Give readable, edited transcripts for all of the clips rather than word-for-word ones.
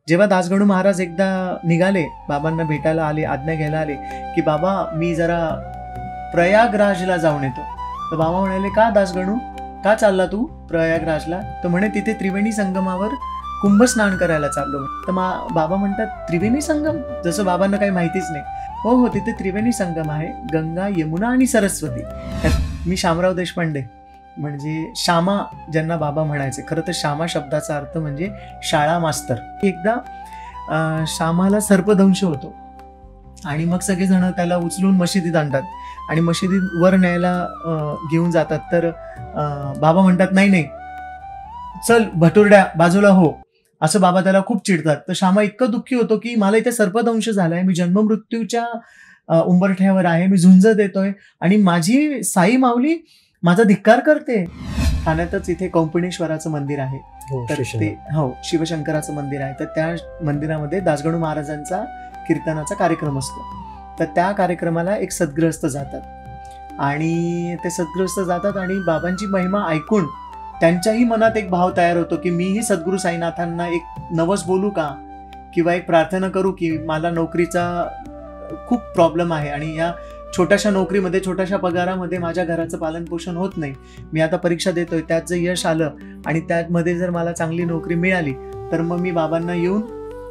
जेव्हा दासगणू महाराज एकदा निघाले, बाबांना भेटायला आले, आज्ञा घ्यायला आले की बाबा मी जरा प्रयागराजला जाऊन येतो. तर बाबा म्हणाले, का दासगणू, का चालला तू प्रयागराजला? तर म्हणे तिथे त्रिवेणी संगमावर कुंभस्नान करायला चाललो. तर बाबा म्हणतात, त्रिवेणी संगम? जसं बाबांना काही माहितीच नाही. हो हो, तिथे त्रिवेणी संगम आहे, गंगा, यमुना आणि सरस्वती. मी शामराव देशपांडे, म्हणजे श्यामा ज्यांना बाबा म्हणायचे. खरं तर श्यामा शब्दाचा अर्थ म्हणजे शाळा मास्तर. एकदा श्यामाला सर्पदंश होतो आणि मग सगळेजण त्याला उचलून मशिदीत आणतात आणि मशिदीत वर न्यायला घेऊन जातात. तर बाबा म्हणतात, नाही नाही, चल भटुरड्या बाजूला हो, असं बाबा त्याला खूप चिडतात. तर श्यामा इतकं दुःखी होतो की मला इथे सर्पदंश झालाय, मी जन्ममृत्यूच्या उंबरठ्यावर आहे, मी झुंज देतोय आणि माझी साई माऊली माझा धिक्कार करते. ठाण्यातच इथे कौंपिणेश्वराचं मंदिर आहे, तर ते शिवशंकराचं मंदिर आहे. तर त्या मंदिरामध्ये दासगणू महाराजांचा कीर्तनाचा कार्यक्रम असतो. तर त्या कार्यक्रमाला एक सद्गृहस्थ जातात आणि ते सद्गृहस्थ जातात आणि बाबांची महिमा ऐकून त्यांच्याही मनात एक भाव तयार होतो की मीही सद्गुरू साईनाथांना एक नवस बोलू का, किंवा एक प्रार्थना करू की मला नोकरीचा खूप प्रॉब्लेम आहे आणि या छोट्याशा नोकरीमध्ये, छोट्याशा पगारामध्ये माझ्या घराचं पालनपोषण होत नाही. मी आता परीक्षा देतोय, त्यात जर यश आलं आणि त्यामध्ये जर मला चांगली नोकरी मिळाली तर मग मी बाबांना येऊन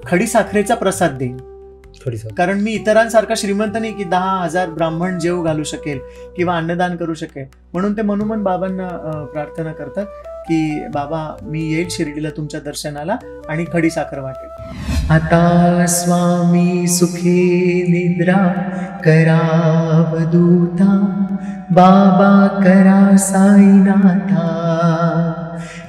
खडीसाखरेचा प्रसाद देईन. कारण मी इतरांसारखा श्रीमंत नाही की 10,000 ब्राह्मण जेव घालू शकेल किंवा अन्नदान करू शकेल. म्हणून ते मनोमन बाबांना प्रार्थना करतात की बाबा मी येईल शिर्डीला तुमच्या दर्शनाला आणि खडीसाखर वाटेल. आता स्वामी सुखे निद्रा करावदूता, बाबा करा साईनाथा,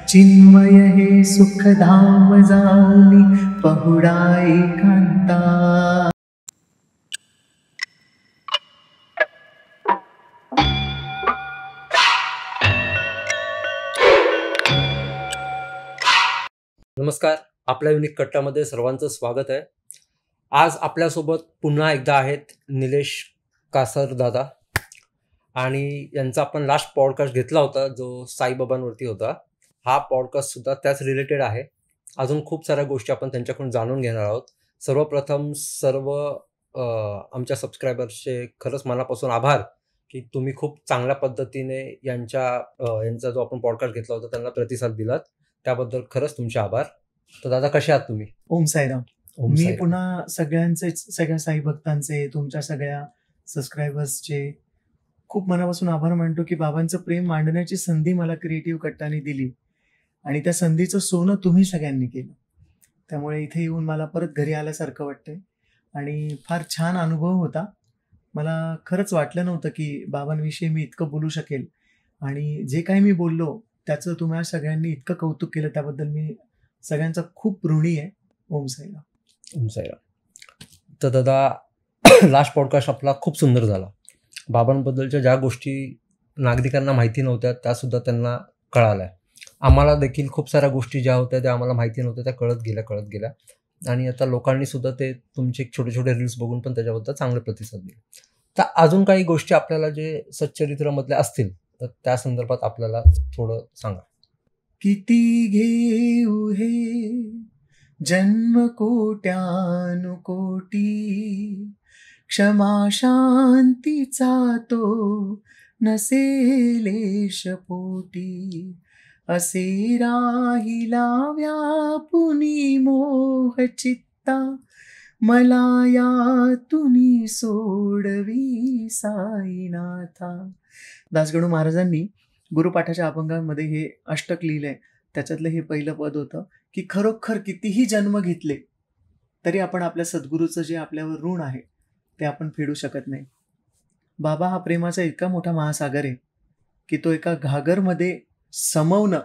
चिन्मय हे सुखधाम जाऊनी पहुडा एकांता. नमस्कार, आपल्या युनिक कट्टामध्ये सर्वांचं स्वागत आहे. आज आपल्यासोबत पुन्हा एकदा आहेत निलेश कासर दादा, आणि यांचा आपण लास्ट पॉडकास्ट घेतला होता जो साईबाबांवरती होता. हा पॉडकास्ट सुद्धा त्याच रिलेटेड आहे. अजून खूप साऱ्या गोष्टी आपण त्यांच्याकडून जाणून घेणार आहोत. सर्वप्रथम सर्व आमच्या सबस्क्रायबर्सचे खरंच मनापासून आभार की तुम्ही खूप चांगल्या पद्धतीने यांचा जो आपण पॉडकास्ट घेतला होता त्यांना प्रतिसाद दिलात, त्याबद्दल खरंच तुमचे आभार. तर दादा, कसे आहात तुम्ही? ओम साईराम. मी पुन्हा सगळ्या साई भक्तांचे, तुमच्या सगळ्या सबस्क्रायबर्सचे खूप मनापासून आभार मानतो की बाबांचं प्रेम मांडण्याची संधी मला क्रिएटिव्ह कट्टाने दिली आणि त्या संधीचं सोनं तुम्ही सगळ्यांनी केलं. त्यामुळे इथे येऊन मला परत घरी आल्यासारखं वाटतंय आणि फार छान अनुभव होता. मला खरंच वाटलं नव्हतं की बाबांविषयी मी इतकं बोलू शकेल आणि जे काही मी बोललो त्याचं तुम्हाला सगळ्यांनी इतकं कौतुक केलं, त्याबद्दल मी सगळ्यांचा खूप ऋणी आहे. ओम साईराम. ओम साईराम. तर दादा, लास्ट पॉडकास्ट आपला खूप सुंदर झाला. बाबांबद्दलच्या ज्या गोष्टी नागरिकांना माहिती नव्हत्या त्या सुद्धा त्यांना कळाल्या. आम्हाला देखील खूप साऱ्या गोष्टी ज्या होत्या त्या आम्हाला माहिती नव्हत्या त्या कळत गेल्या आणि आता लोकांनी सुद्धा ते तुमचे छोटे छोटे रील्स बघून पण त्याच्याबद्दल चांगले प्रतिसाद दिले. तर अजून काही गोष्टी आपल्याला जे सच्चरित्रामधल्या असतील तर त्या संदर्भात आपल्याला थोडं सांगा. किती घेऊ हे जन्म कोट्यानुकोटी, क्षमा शांतीचा तो नसेलेश पोटी, असे राहिला व्यापुनी मोह चित्ता, मला यातुनी सोडवी साईनाथा. दासगणू महाराजांनी गुरुपाठाच्या अभंगामध्ये हे अष्टक लिहिलंय. त्याच्यातलं हे पहिलं पद होतं की खरोखर कितीही जन्म घेतले तरी आपण आपल्या सद्गुरूचं जे आपल्यावर ऋण आहे ते आपण फेडू शकत नाही. बाबा हा प्रेमाचा इतका मोठा महासागर आहे की तो एका घागरमध्ये समवणं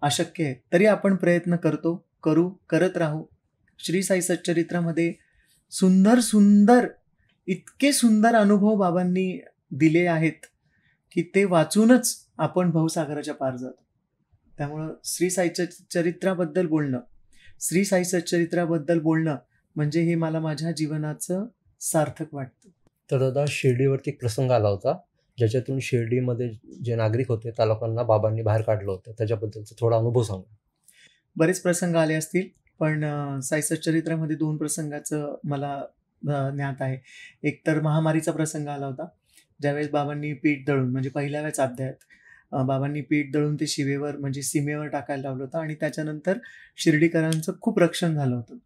अशक्य आहे, तरी आपण प्रयत्न करत राहू. श्री साई सच्चरित्रामध्ये सुंदर इतके सुंदर अनुभव बाबांनी दिले आहेत की ते वाचूनच आपण भवसागराच्या पार जातो. त्यामुळं श्री साई सच्चरित्राबद्दल बोलणं म्हणजे हे मला माझ्या जीवनाचं सार्थक वाटतं. तर दादा, शिर्डीवरती एक प्रसंग आला होता ज्याच्यातून शिर्डीमध्ये जे नागरिक होते त्या लोकांना बाबांनी बाहेर काढलं होतं, त्याच्याबद्दलचा थोडा अनुभव सांगा. बरेच प्रसंग आले असतील. पण साई सच्चरित्रामध्ये 2 प्रसंगाचं मला ज्ञात आहे. एक तर महामारीचा प्रसंग आला होता. ज्यावेळेस बाबांनी पीठ दळून म्हणजे पहिल्याव्याच अध्यायात बाबांनी पीठ दळून ते शिवेवर म्हणजे सीमेवर टाकायला लावलं होतं आणि त्याच्यानंतर शिर्डीकरांचं खूप रक्षण झालं होतं.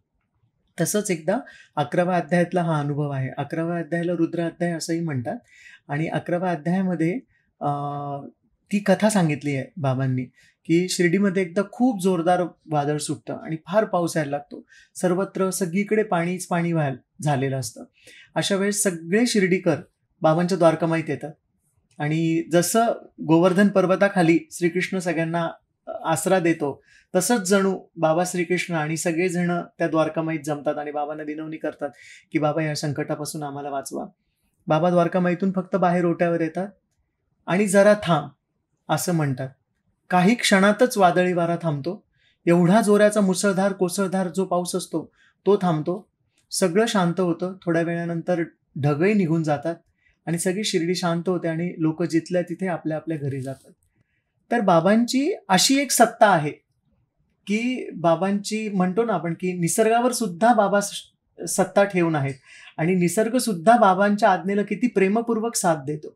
तसंच एकदा 11व्या अध्यायातला हा अनुभव आहे. 11व्या अध्यायाला रुद्र अध्याय असंही म्हणतात आणि 11व्या अध्यायामध्ये अ, ती कथा सांगितली आहे बाबांनी, की शिर्डीमध्ये एकदा खूप जोरदार वादळ सुटतं आणि फार पाऊस यायला लागतो. सर्वत्र सगळीकडे पाणीच पाणी झालेलं असतं. अशा वेळेस सगळे शिर्डीकर बाबांच्या द्वारकामाईत येतात आणि जसं गोवर्धन पर्वताखाली श्रीकृष्ण सगळ्यांना आसरा देतो, तसंच जणू बाबा श्रीकृष्ण आणि सगळेजण त्या द्वारकामाईत जमतात आणि बाबांना विनवणी करतात, की बाबा या संकटापासून आम्हाला वाचवा. बाबा द्वारकामाईतून फक्त बाहेर ओट्यावर येतात आणि जरा थांब असं म्हणतात. काही क्षणातच वादळी वारा थांबतो. एवढा जोराचा मुसळधार, कोसळधार जो पाऊस असतो तो थांबतो. सगळं शांत होतं. थोड्या वेळानंतर ढगही निघून जातात आणि सगळी शिर्डी शांत होते आणि लोकं जिथल्या तिथे आपल्या आपल्या घरी जातात. तर बाबांची अशी एक सत्ता आहे, की बाबांची म्हणतो ना आपण, की निसर्गावर सुद्धा बाबा सत्ता ठेवून आहेत आणि निसर्ग सुद्धा बाबांच्या आज्ञेला किती प्रेमपूर्वक साथ देतो,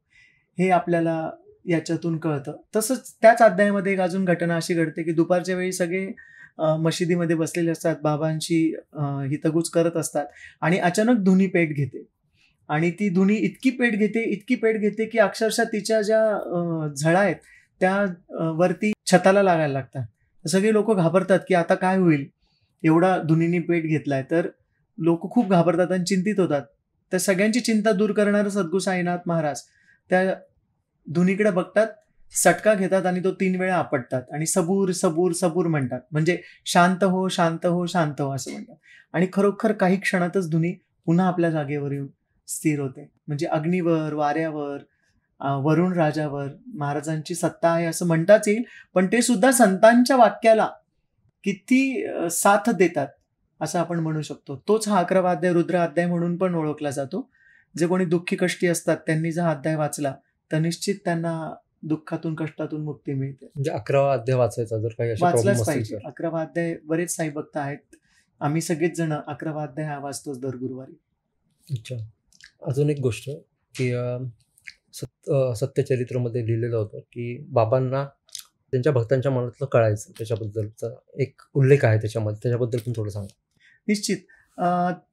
हे आपल्याला याच्यातून कळतं. तसंच त्याच अध्यायामध्ये एक अजून घटना अशी घडते, की दुपारच्या वेळी सगळे मशिदीमध्ये बसलेले असतात, बाबांची हितगुज करत असतात आणि अचानक धुनी पेट घेते आणि ती धुनी इतकी पेट घेते, की अक्षरशः तिच्या ज्या झळा आहेत त्या वरती छताला लागायला लागतात. सगळे लोकं घाबरतात, की आता काय होईल? एवढा धुनीने पेट घेतलाय. तर लोकं खूप घाबरतात आणि चिंतित होतात. तर सगळ्यांची चिंता दूर करणारे सद्गुरू साईनाथ महाराज त्या धुनीकडे बघतात, सटका घेतात आणि तो 3 वेळा आपटतात आणि सबूर, सबूर, सबूर म्हणतात. म्हणजे शांत हो, शांत हो, शांत हो असं म्हणतात. आणि खरोखर काही क्षणातच धुनी पुन्हा आपल्या जागेवर येऊन स्थिर होते. म्हणजे अग्नीवर, वाऱ्यावर, वरुण राजावर महाराजांची सत्ता आहे असं म्हणताच येईल. पण ते सुद्धा संतांच्या वाक्याला किती साथ देतात असं आपण म्हणू शकतो. तोच हा 11वा अध्याय रुद्र अध्याय म्हणून पण ओळखला जातो. जे कोणी दुःखी कष्टी असतात त्यांनी जर हा अध्याय वाचला तर निश्चित त्यांना दुःखातून कष्टातून मुक्ती मिळते. म्हणजे 11वा अध्याय वाचायचा जर काही असे प्रॉब्लेम वाचलाच असतील पाहिजे. तर. 11वा अध्याय बरेच साई भक्त आहेत. आम्ही सगळेच जण 11वा अध्याय हा वाचतोच दर गुरुवारी. अच्छा. अजून एक गोष्ट की सत्यचरित्रामध्ये लिहिलेलं होतं की बाबांना त्यांच्या भक्तांच्या मनातलं कळायचं, त्याच्याबद्दलचा एक उल्लेख आहे त्याच्यामध्ये. त्याच्याबद्दल पण थोडं सांगा. निश्चित.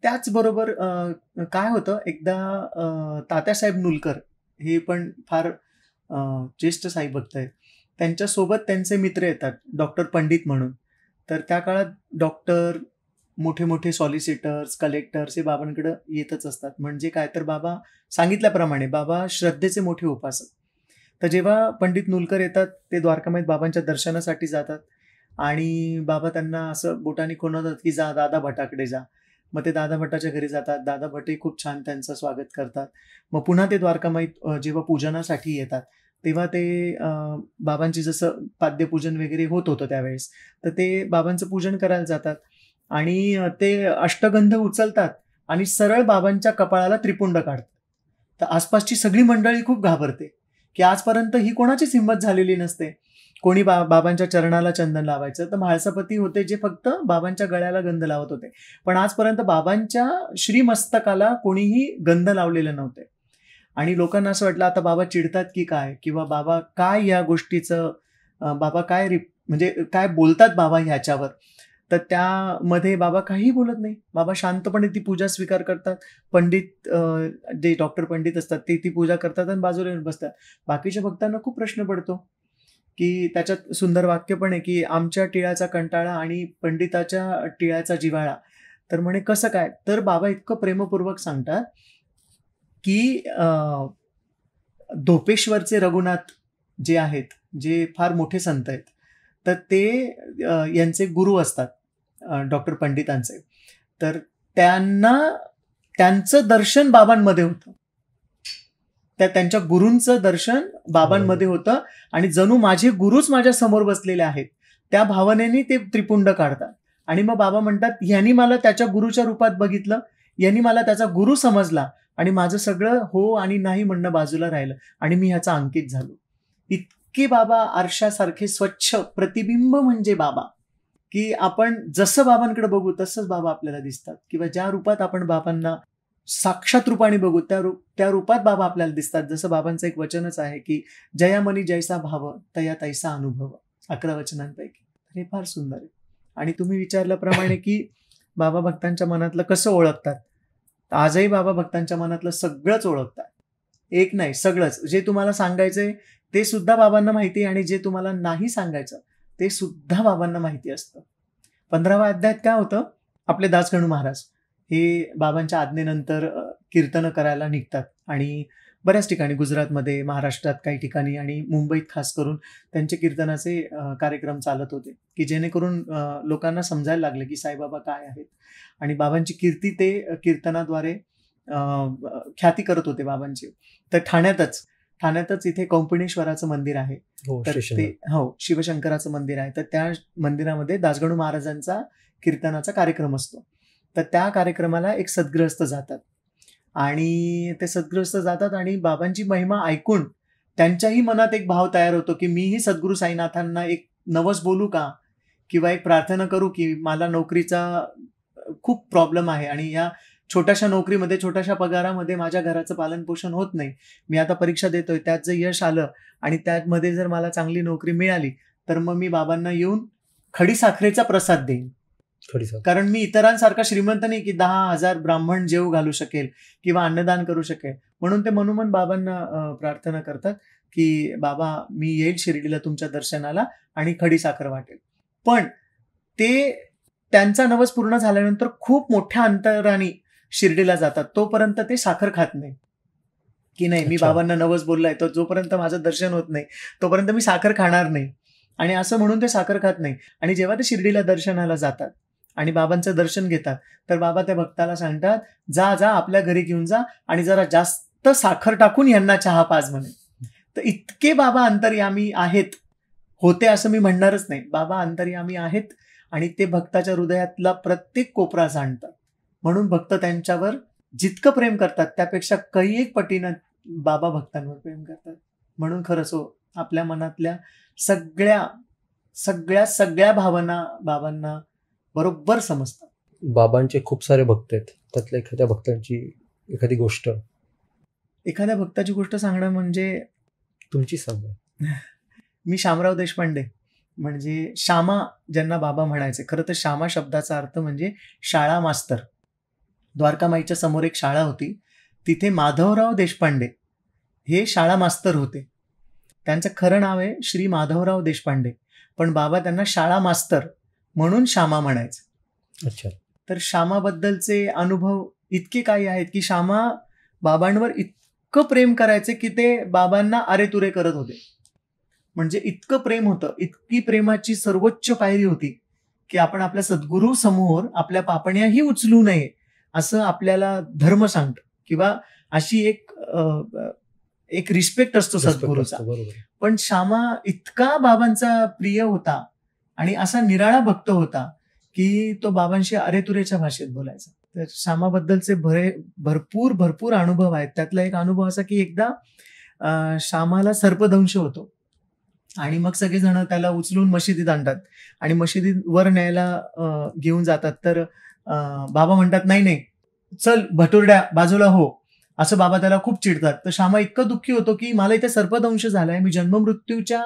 त्याचबरोबर काय होतं एकदा तात्यासाहेब नुलकर हे पण फार ज्येष्ठ साई भक्त आहेत. त्यांच्यासोबत त्यांचे मित्र येतात डॉक्टर पंडित म्हणून. तर त्या काळात डॉक्टर, मोठे सॉलिसिटर्स, कलेक्टर्स हे बाबांकडे येतच असतात. म्हणजे काय तर बाबा सांगितल्याप्रमाणे बाबा श्रद्धेचे मोठे उपासक. तर जेव्हा पंडित नुलकर येतात ते द्वारकामाईत बाबांच्या दर्शनासाठी जातात आणि बाबा त्यांना असं बोटाने खुणवतात, की जा दादा भटाकडे जा. मग ते दादा भटाच्या घरी जातात. दादा भटही खूप छान त्यांचं स्वागत करतात. मग पुन्हा ते द्वारकामाईत जेव्हा पूजनासाठी येतात, तेव्हा ते बाबांची जसं पाद्यपूजन वगैरे होत होतं त्यावेळेस, तर ते बाबांचं पूजन करायला जातात आणि ते अष्टगंध उचलतात आणि सरळ बाबांच्या कपाळाला त्रिपुंड काढतात. तर आसपासची सगळी मंडळी खूप घाबरते, की आजपर्यंत ही कोणाचीच हिंमत झालेली नसते. कोणी बाबांच्या चरणाला चंदन लावायचं. तर म्हाळसापती होते जे फक्त बाबांच्या गळ्याला गंध लावत होते. पण आजपर्यंत बाबांच्या श्रीमस्तकाला कोणीही गंध लावलेले नव्हते. आणि लोकांना असं वाटलं आता बाबा चिडतात की काय? किंवा बाबा काय या गोष्टीचं बाबा काय म्हणजे काय बोलतात बाबा ह्याच्यावर? तर त्यामध्ये बाबा काहीही बोलत नाही. बाबा शांतपणे ती पूजा स्वीकार करतात. पंडित जे डॉक्टर पंडित असतात ते ती पूजा करतात आणि बाजूला येऊन बसतात. बाकीच्या भक्तांना खूप प्रश्न पडतो, की त्याच्यात सुंदर वाक्य पण आहे, की आमच्या टिळाचा कंटाळा आणि पंडिताच्या टिळाचा जिव्हाळा. तर म्हणे कसं काय? तर बाबा इतकं प्रेमपूर्वक सांगतात, की धोपेश्वरचे रघुनाथ जे आहेत, जे फार मोठे संत आहेत, तर ते यांचे गुरु असतात डॉक्टर पंडितांचे. तर त्यांचं दर्शन बाबांमध्ये होतं. त्यांच्या गुरूंचं दर्शन बाबांमध्ये होतं आणि जणू माझे गुरुच माझ्या समोर बसलेले आहेत. त्या भावनेने ते त्रिपुंड काढतात आणि मग बाबा म्हणतात, ह्यांनी मला त्याच्या गुरुच्या रूपात बघितलं, यांनी मला त्याचा गुरु समजला आणि माझं सगळं हो आणि नाही म्हणणं बाजूला राहिलं आणि मी ह्याचा अंकित झालो. इतके बाबा आरशासारखे स्वच्छ प्रतिबिंब म्हणजे बाबा. की आपण जसं बाबांकडे बघू तसंच बाबा आपल्याला दिसतात, किंवा ज्या रूपात आपण बाबांना साक्षात रूपाने बघू त्या रूपात बाबा आपल्याला दिसतात. जसं बाबांचं एक वचनच आहे की जया मनी जैसा भाव तया तैसा अनुभव, 11 वचनांपैकी. हे फार सुंदर आहे. आणि तुम्ही विचारल्याप्रमाणे की बाबा भक्तांच्या मनातलं कसं ओळखतात, आजही बाबा भक्तांच्या मनातलं सगळंच ओळखतात. एक नाही, सगळंच. जे तुम्हाला सांगायचंय ते सुद्धा बाबांना माहिती आहे, आणि जे तुम्हाला नाही सांगायचं ते सुद्धा बाबांना माहिती असतं. 15व्या अध्यायात काय होतं, आपले दासगणू महाराज हे बाबांच्या आज्ञेनंतर कीर्तन करायला निघतात, आणि बऱ्याच ठिकाणी गुजरातमध्ये, महाराष्ट्रात काही ठिकाणी आणि मुंबईत खास करून त्यांचे कीर्तनाचे कार्यक्रम चालत होते, की जेणेकरून लोकांना समजायला लागलं की साईबाबा काय आहेत, आणि बाबांची कीर्ती ते कीर्तनाद्वारे ख्याती करत होते बाबांची. तर ठाण्यातच इथे कौंपिणेश्वराचं मंदिर आहे. तर ते शिवशंकराचं मंदिर आहे. तर त्या मंदिरामध्ये दासगणू महाराजांचा कीर्तनाचा कार्यक्रम असतो. तर त्या कार्यक्रमाला एक सद्गृहस्थ जातात, आणि ते सद्गृहस्थ जातात आणि बाबांची महिमा ऐकून त्यांच्याही मनात एक भाव तयार होतो की मीही सद्गुरू साईनाथांना एक नवस बोलू का, किंवा एक प्रार्थना करू की मला नोकरीचा खूप प्रॉब्लेम आहे, आणि या छोट्याशा नोकरीमध्ये, छोट्याशा पगारामध्ये माझ्या घराचं पालनपोषण होत नाही. मी आता परीक्षा देतोय, त्यात जर यश आलं आणि त्यामध्ये जर मला चांगली नोकरी मिळाली तर मग मी बाबांना येऊन खडीसाखरेचा प्रसाद देईन. कारण मी इतरांसारखा श्रीमंत नाही की 10,000 ब्राह्मण जेव घालू शकेल किंवा अन्नदान करू शकेल. म्हणून ते मनोमन बाबांना प्रार्थना करतात की बाबा मी येईल शिर्डीला तुमच्या दर्शनाला आणि खडीसाखर वाटेल. पण ते त्यांचा नवस पूर्ण झाल्यानंतर खूप मोठ्या अंतराने शिर्डीला जातात. तोपर्यंत ते साखर खात नाही, की नाही मी बाबांना नवस बोललाय तर जोपर्यंत माझं दर्शन होत नाही तोपर्यंत मी साखर खाणार नाही, आणि असं म्हणून ते साखर खात नाही. आणि जेव्हा ते शिर्डीला दर्शनाला जातात आणि बाबांचं दर्शन घेतात तर बाबा त्या भक्ताला सांगतात, जा जा आपल्या घरी घेऊन जा आणि जरा जास्त साखर टाकून यांना चहा पाज म्हणे. तर इतके बाबा अंतर्यामी आहेत, होते असं मी म्हणणारच नाही, बाबा अंतर्यामी आहेत, आणि ते भक्ताच्या हृदयातला प्रत्येक कोपरा जाणतात. म्हणून भक्त त्यांच्यावर जितकं प्रेम करतात त्यापेक्षा कैक पटीनं बाबा भक्तांवर प्रेम करतात. म्हणून खरंच हो, आपल्या मनातल्या सगळ्या सगळ्या सगळ्या भावना बाबांना बरोबर समजतात. बाबांचे खूप सारे भक्त आहेत, त्यातल्या एखाद्या भक्तांची एखादी गोष्ट, एखाद्या भक्ताची गोष्ट सांगणं म्हणजे तुमची सांगा. मी शामराव देशपांडे, म्हणजे श्यामा ज्यांना बाबा म्हणायचे. खरं तर श्यामा शब्दाचा अर्थ म्हणजे शाळा मास्तर. द्वारकामाईच्या समोर एक शाळा होती, तिथे माधवराव देशपांडे हे शाळा मास्तर होते. त्यांचं खरं नाव आहे श्री माधवराव देशपांडे, पण बाबा त्यांना शाळा मास्तर म्हणून श्यामा म्हणायचे. अच्छा. तर श्यामाबद्दलचे अनुभव इतके काही आहेत की श्यामा बाबांवर इतकं प्रेम करायचे की ते बाबांना अरेतुरे करत होते. म्हणजे इतकं प्रेम होतं, इतकी प्रेमाची सर्वोच्च पायरी होती की आपण आपल्या सद्गुरू समोर आपल्या पापण्याही उचलू नये असं आपल्याला धर्म सांगतो, किंवा अशी एक रिस्पेक्ट असतो सद्गुरूचा. पण श्यामा इतका बाबांचा प्रिय होता आणि असा निराळा भक्त होता की तो बाबांशी अरेतुरेच्या भाषेत बोलायचा. तर श्यामाबद्दलचे भरपूर अनुभव आहेत. त्यातला एक अनुभव असा की एकदा श्यामाला सर्पदंश होतो आणि मग सगळेजण त्याला उचलून मशिदीत आणतात आणि मशिदीत वर न्यायला घेऊन जातात. तर बाबा म्हणतात नाही चल भटुरड्या बाजूला हो, असं बाबा त्याला खूप चिडतात. तर श्यामा इतकं दुःखी होतो की मला इथे सर्पदंश झालाय, मी जन्ममृत्यूच्या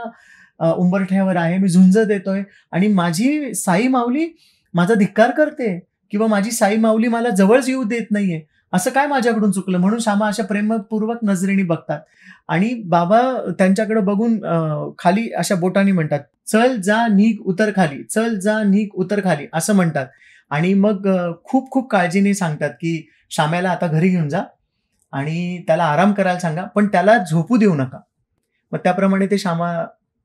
उंबरठ्यावर आहे, मी झुंज देतोय आणि माझी साई माऊली माझा धिक्कार करते किंवा माझी साई माऊली मला जवळच येऊ देत नाहीये, असं काय माझ्याकडून चुकलं. म्हणून श्यामा अशा प्रेमपूर्वक नजरेने बघतात आणि बाबा त्यांच्याकडे बघून खाली अशा बोटांनी म्हणतात, चल जा निघ उतर खाली, चल जा निघ उतर खाली असं म्हणतात. आणि मग खूप खूप काळजीने सांगतात की श्याम्याला आता घरी घेऊन जा आणि त्याला आराम करायला सांगा, पण त्याला झोपू देऊ नका. मग त्याप्रमाणे ते श्यामा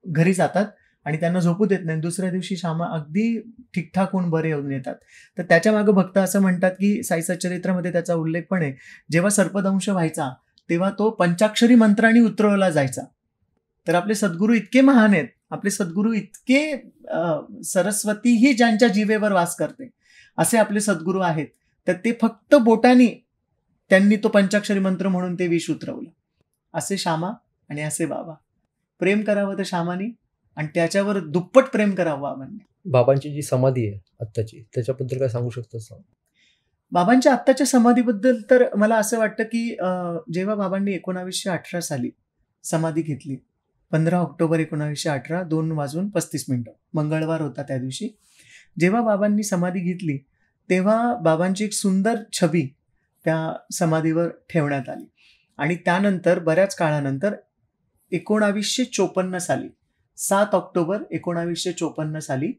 घरी जातात आणि त्यांना झोपू देत नाही. दुसऱ्या दिवशी श्यामा अगदी ठीकठाक होऊन बरे येऊन येतात. तर त्याच्या मागे भक्त असं म्हणतात की साई सच्चरित्रामध्ये त्याचा उल्लेख पण आहे, जेव्हा सर्पदंश व्हायचा तेव्हा तो पंचाक्षरी मंत्राने उतरवला जायचा. तर आपले सद्गुरू इतके महान आहेत, आपले सद्गुरू इतके सरस्वतीही ज्यांच्या जिभेवर वास करते असे आपले सद्गुरू आहेत. तर ते फक्त बोटाने त्यांनी तो पंचाक्षरी मंत्र म्हणून ते विष उतरवलं. असे श्यामा आणि असे बाबा. प्रेम करावं तर श्यामानी आणि त्याच्यावर दुप्पट प्रेम करावं बाबांनी. बाबांची जी समाधी आहे आत्ताची, त्याच्याबद्दल काय सांगू शकतोस का? बाबांच्या आत्ताच्या समाधीबद्दल तर मला असं वाटतं की जेव्हा बाबांनी 1918 साली समाधी घेतली, 15 ऑक्टोबर 1918, 2:35 मंगळवार होता त्या दिवशी. जेव्हा बाबांनी समाधी घेतली तेव्हा बाबांची एक सुंदर छबी त्या समाधीवर ठेवण्यात आली आणि त्यानंतर बऱ्याच काळानंतर 1954 साली 7 ऑक्टोबर 1954 साली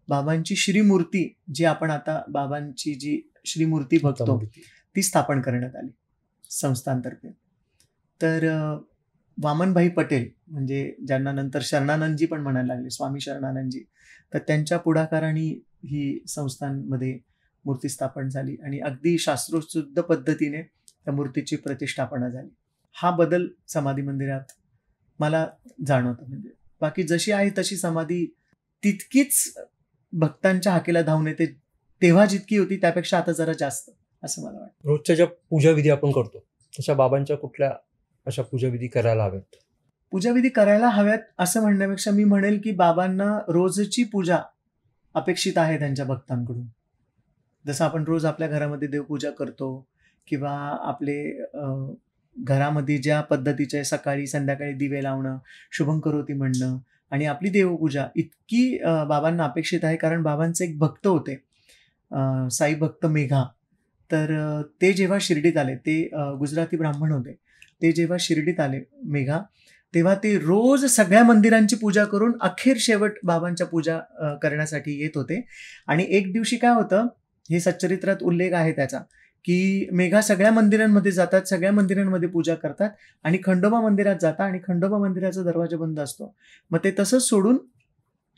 बाबांची श्रीमूर्ती, जी आपण आता बाबांची जी श्रीमूर्ती बघतो, ती स्थापन करण्यात आली संस्थांतर्फे. तर वामनभाई पटेल, म्हणजे ज्यांना नंतर शरणानंदजी पण म्हणायला लागले, स्वामी शरणानंदजी, तर त्यांच्या पुढाकाराने ही संस्थांमध्ये मूर्ती स्थापन झाली आणि अगदी शास्त्रोक्त पद्धतीने त्या मूर्तीची प्रतिष्ठापना झाली. हा बदल समाधी मंदिरात मला जाणवतो. म्हणजे बाकी जशी आहे तशी समाधी तितकीच भक्तांच्या हाकेला धावून येते. तेव्हा जितकी होती त्यापेक्षा आता जरा जास्त, असं मला वाटतं. रोजच्या ज्या पूजाविधी आपण करतो तशा बाबांच्या कुठल्या अशा पूजाविधी करायला हव्यात? पूजाविधी करायला हव्यात असं म्हणण्यापेक्षा मी म्हणेल की बाबांना रोजची पूजा अपेक्षित आहे त्यांच्या भक्तांकडून. जसं आपण रोज आपल्या घरामध्ये देवपूजा करतो किंवा आपले घरामध्ये ज्या पद्धतीचे सकाळी संध्याकाळी दिवे लावणं, शुभंकरोती म्हणणं आणि आपली देवपूजा इतकी बाबांना अपेक्षित आहे. कारण बाबांचे एक भक्त होते, साई भक्त मेघा. तर ते जेव्हा शिर्डीत आले, ते गुजराती ब्राह्मण होते. ते जेव्हा शिर्डीत आले मेघा, तेव्हा ते रोज सगळ्या मंदिरांची पूजा करून अखेर शेवट बाबांच्या पूजा करण्यासाठी येत होते. आणि एक दिवशी काय होतं, हे सच्चरित्रात उल्लेख आहे त्याचा, की मेघा सगळ्या मंदिरांमध्ये जातात, सगळ्या मंदिरांमध्ये पूजा करतात आणि खंडोबा मंदिरात जातात आणि खंडोबा मंदिराचा दरवाजा बंद असतो. मग ते तसंच सोडून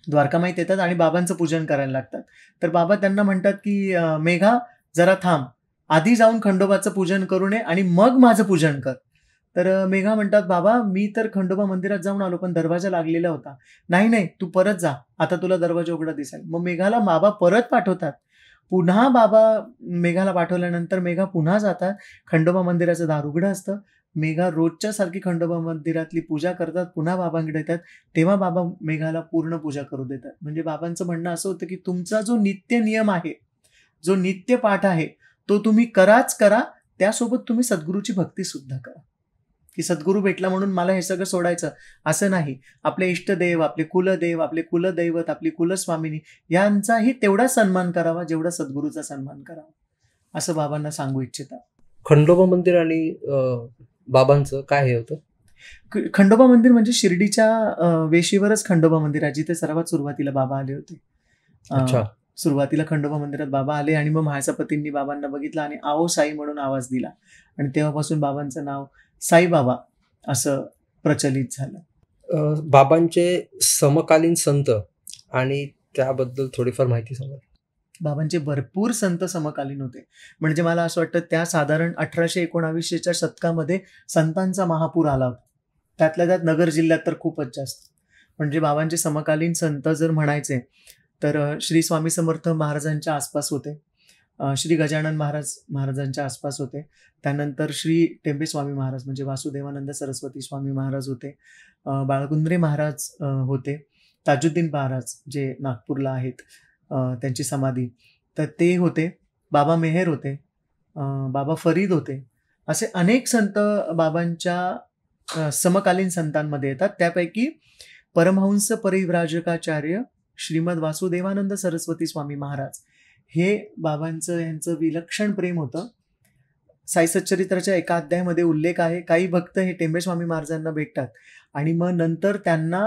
द्वारकामाईत येतात आणि बाबांचं पूजन करायला लागतात. तर बाबा त्यांना म्हणतात की मेघा जरा थांब, आधी जाऊन खंडोबाचं पूजन करू नये आणि मग माझं पूजन कर. तर मेघा म्हणतात, बाबा मी तर खंडोबा मंदिरात जाऊन आलो पण दरवाजा लागलेला होता. नाही तू परत जा, आता तुला दरवाजा उघडा दिसेल. मग मेघाला बाबा परत पाठवतात. पुन्हा बाबा मेघाला पाठवल्यानंतर मेघा पुन्हा जातात. खंडोबा मंदिराचं दार उघडं असतं. मेघा रोजच्या सारखी खंडोबा मंदिरातली पूजा करतात, पुन्हा बाबांकडे येतात. तेव्हा बाबा मेघाला पूर्ण पूजा करू देतात. म्हणजे बाबांचं म्हणणं असं होतं की तुमचा जो नित्य नियम आहे, जो नित्य पाठ आहे, तो तुम्ही कराच करा, त्यासोबत तुम्ही सद्गुरूची भक्ती सुद्धा करा. की सद्गुरू भेटला म्हणून मला हे सगळं सोडायचं असं नाही. आपले इष्टदेव, आपले कुलदेव, आपले कुलदैवत, आपली कुलस्वामिनी यांचाही तेवढा सन्मान करावा जेवढा सद्गुरूचा सन्मान करावा, असं बाबांना सांगू इच्छितात. खंडोबा मंदिर आणि बाबांचं काय हे होतं? खंडोबा मंदिर म्हणजे शिर्डीच्या वेशीवरच खंडोबा मंदिर आहे, जिथे सर्वात सुरुवातीला बाबा आले होते. अच्छा. सुरुवातीला खंडोबा मंदिरात बाबा आले आणि मग म्हाळसापतींनी बाबांना बघितलं आणि आओ साई म्हणून आवाज दिला आणि तेव्हापासून बाबांचं नाव साईबाबा असं प्रचलित झालं. बाबांचे समकालीन संत आणि त्याबद्दल थोडीफार माहिती सांगा. बाबांचे भरपूर संत समकालीन होते. म्हणजे मला असं वाटतं त्या साधारण 1819च्या शतकामध्ये संतांचा महापूर आला होता. त्यातल्या त्यात नगर जिल्ह्यात तर खूपच जास्त. म्हणजे बाबांचे समकालीन संत जर म्हणायचे तर श्री स्वामी समर्थ महाराजांच्या आसपास होते, श्री गजानन महाराजांच्या आसपास होते. त्यानंतर श्री टेंबे स्वामी महाराज म्हणजे वासुदेवानंद सरस्वती स्वामी महाराज होते, बाळगुंद्रे महाराज होते, ताजुद्दीन महाराज जे नागपूरला आहेत, त्यांची समाधी, तर ते होते. बाबा मेहेर होते, बाबा फरीद होते. असे अनेक संत बाबांच्या समकालीन संतांमध्ये येतात. त्यापैकी परमहंस परिव्राजकाचार्य श्रीमद वासुदेवानंद सरस्वती स्वामी महाराज हे बाबांचं यांचं विलक्षण प्रेम होतं. साई सच्चरित्राच्या एका अध्यायामध्ये उल्लेख आहे, काही भक्त हे टेंबे स्वामी महाराजांना भेटतात आणि मग नंतर त्यांना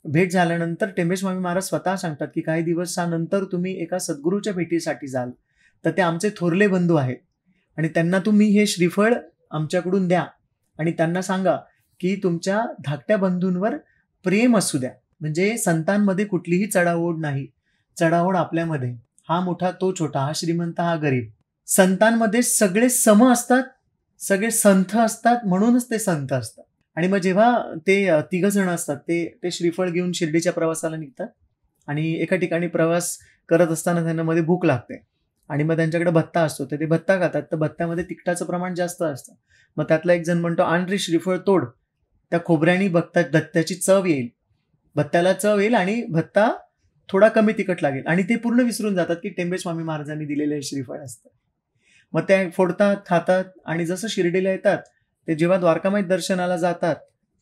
भेट झाल्यानंतर टेंबे स्वामी महाराज स्वतः सांगतात की काही दिवसानंतर तुम्ही एका सद्गुरूच्या भेटीसाठी जाल, तर ते आमचे थोरले बंधू आहेत आणि त्यांना तुम्ही हे श्रीफळ आमच्याकडून द्या आणि त्यांना सांगा की तुमच्या धाकट्या बंधूंवर प्रेम असू द्या. म्हणजे संतांमध्ये कुठलीही चढाओढ नाही. चढाओढ आपल्यामध्ये, हा मोठा तो छोटा, हा श्रीमंत हा गरीब. संतांमध्ये सगळे सम असतात, सगळे संत असतात, म्हणूनच ते संत असतात. आणि मग जेव्हा ते 3 जण असतात ते श्रीफळ घेऊन शिर्डीच्या प्रवासाला निघतात आणि एका ठिकाणी प्रवास करत असताना त्यांना मध्ये भूक लागते आणि मग त्यांच्याकडे भत्ता असतो, तर ते भत्ता खातात. तर भत्त्यामध्ये तिखटाचं प्रमाण जास्त असतं. मग त्यातला एक जण म्हणतो, आण रे श्रीफळ तोड, त्या खोबऱ्याने बघतात दत्त्याची चव येईल. भत्त्याला चव येईल आणि भत्ता थोडा कमी तिखट लागेल. आणि ते पूर्ण विसरून जातात की टेंबे स्वामी महाराजांनी दिलेलं हे श्रीफळ असतं. मग ते फोडतात, खातात आणि जसं शिर्डीला येतात, ते जेव्हा द्वारकामाईत दर्शनाला जातात,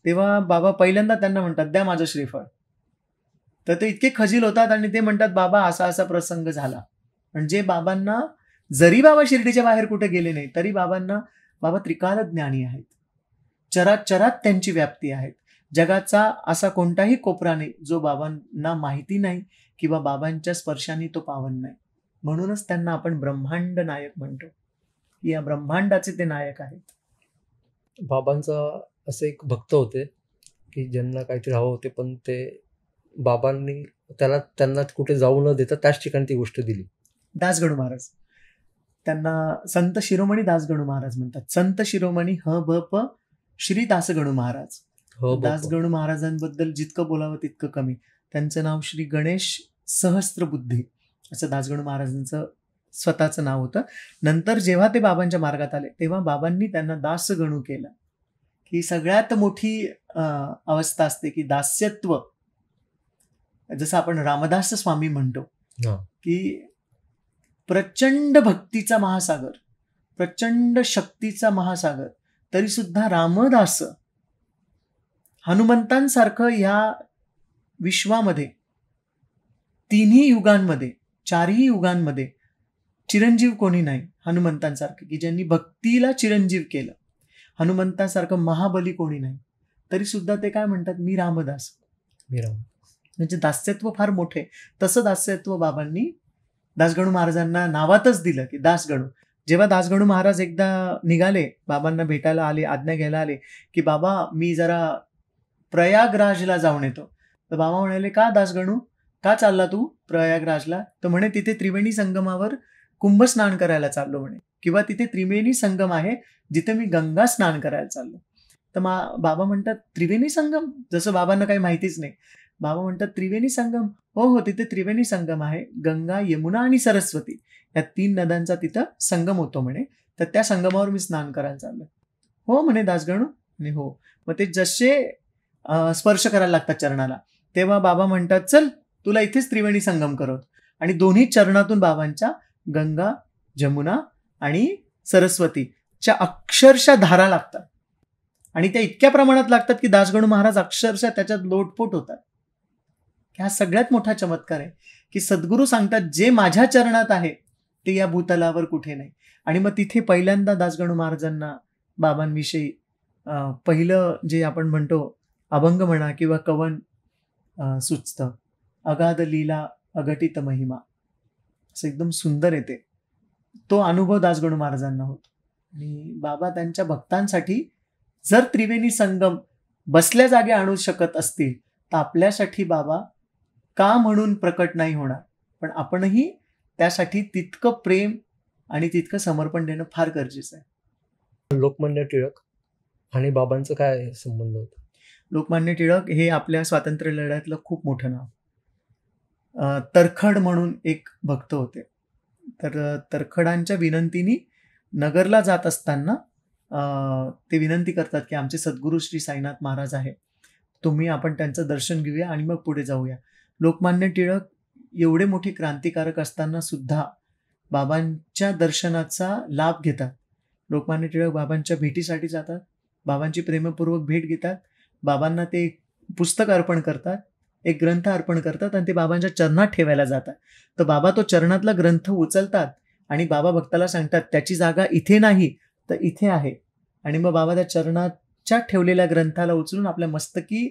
तेव्हा बाबा पहिल्यांदा त्यांना म्हणतात, द्या माझं श्रीफळ. तर ते इतके खजील होतात आणि ते म्हणतात, बाबा असा असा प्रसंग झाला. म्हणजे बाबांना, जरी बाबा शिर्डीच्या बाहेर कुठे गेले नाही, तरी बाबा त्रिकाल ज्ञानी आहेत. चरात त्यांची व्याप्ती आहे. जगाचा असा कोणताही कोपरा नाही जो बाबांना माहिती नाही किंवा बाबांच्या स्पर्शाने तो पावन नाही. म्हणूनच त्यांना आपण ब्रह्मांड नायक म्हणतो. या ब्रह्मांडाचे ते नायक आहेत. बाबांचा असे एक भक्त होते की ज्यांना काहीतरी हवं होते, पण ते बाबांनी त्यांना कुठे जाऊ न देता त्याच ठिकाणी ती गोष्ट दिली. दासगणू महाराज, त्यांना संत शिरोमणी दासगणू महाराज म्हणतात. संत शिरोमणी ह भ प श्री दासगणू महाराज. दासगणू महाराजांबद्दल जितकं बोलावं तितकं कमी. त्यांचं नाव श्री गणेश सहस्त्रबुद्धी असं दासगणू महाराजांचं स्वतःचं नाव होतं. नंतर जेव्हा ते बाबांच्या मार्गात आले, तेव्हा बाबांनी त्यांना दासगणू केलं. ही सगळ्यात मोठी अवस्था असते की दास्यत्व. जसं आपण रामदास स्वामी म्हणतो की प्रचंड भक्तीचा महासागर, प्रचंड शक्तीचा महासागर, तरी सुद्धा रामदास हनुमंतांसारखं या विश्वामध्ये तिन्ही युगांमध्ये, चारही युगांमध्ये चिरंजीव कोणी नाही हनुमंतांसारखं, की ज्यांनी भक्तीला चिरंजीव केलं. हनुमंतांसारखं महाबली कोणी नाही. तरी सुद्धा ते काय म्हणतात, मी रामदास. म्हणजे दास्यत्व फार मोठे. तसं दास्यत्व बाबांनी दासगणू महाराजांना नावातच दिलं की दासगणू. जेव्हा दासगणू महाराज एकदा निघाले, बाबांना भेटायला आले, आज्ञा घ्यायला आले की बाबा मी जरा प्रयागराजला जाऊन येतो. तर बाबा म्हणाले, का दासगणू, का चालला तू प्रयागराजला? तर म्हणे तिथे त्रिवेणी संगमावर कुंभ स्नान करायला चाललो म्हणे, किंवा तिथे त्रिवेणी संगम आहे जिथे मी गंगा स्नान करायला चाललो. तर बाबा म्हणतात, त्रिवेणी संगम? जसं बाबांना काही माहितीच नाही. बाबा म्हणतात, त्रिवेणी संगम? हो, तिथे त्रिवेणी संगम आहे. गंगा, यमुना आणि सरस्वती या 3 नद्यांचा तिथं संगम होतो म्हणे. तर त्या संगमावर मी स्नान करायला चाललो. हो म्हणे दासगणू. आणि हो, मग ते जसे स्पर्श करायला लागतात चरणाला, तेव्हा बाबा म्हणतात, चल तुला इथेच त्रिवेणी संगम करवतो. आणि दोन्ही चरणातून बाबांच्या गंगा, जमुना आणि सरस्वतीच्या अक्षरशः धारा लागतात. आणि त्या इतक्या प्रमाणात लागतात की दासगणू महाराज अक्षरशः त्याच्यात लोटपोट होतात. हा सगळ्यात मोठा चमत्कार आहे की सद्गुरू सांगतात, जे माझ्या चरणात आहे ते या भूतलावर कुठे नाही. आणि मग तिथे पहिल्यांदा दासगणू महाराजांना बाबांविषयी पहिलं जे आपण म्हणतो अभंग म्हणा किंवा कवन सुचतं, अगाध लीला अघटित महिमा, असं एकदम सुंदर येते. तो अनुभव दासगणू महाराजांना होतो. आणि बाबा त्यांच्या भक्तांसाठी जर त्रिवेणी संगम बसल्या जागी आणू शकत असतील, तर आपल्यासाठी बाबा का म्हणून प्रकट नाही होणार. पण आपणही त्यासाठी तितकं प्रेम आणि तितकं समर्पण देणं फार गरजेचं आहे. लोकमान्य टिळक आणि बाबांचं काय संबंध होता? लोकमान्य टिळक हे आपल्या स्वातंत्र्य लढ्यातलं खूप मोठं नाव. तरखड म्हणून एक भक्त होते. तर तरखडांच्या विनंतीने नगरला जात असताना ते विनंती करतात की आमचे सद्गुरू श्री साईनाथ महाराज आहे, आपण त्यांचं दर्शन घेऊया आणि मग पुढे जाऊया. लोकमान्य टिळक एवढे मोठे क्रांतिकारक असताना सुद्धा बाबांच्या दर्शनाचा लाभ घेतात. लोकमान्य टिळक बाबांच्या भेटीसाठी जातात, बाबांची प्रेमपूर्वक भेट घेतात, बाबांना ते पुस्तक अर्पण करतात, एक ग्रंथ अर्पण करतात आणि ते बाबांच्या चरणात ठेवायला जातात. तर बाबा तो चरणातला ग्रंथ उचलतात आणि बाबा भक्ताला सांगतात, त्याची जागा इथे नाही तर इथे आहे. आणि मग बाबा त्या चरणाच्या ठेवलेल्या ग्रंथाला उचलून आपल्या मस्तकी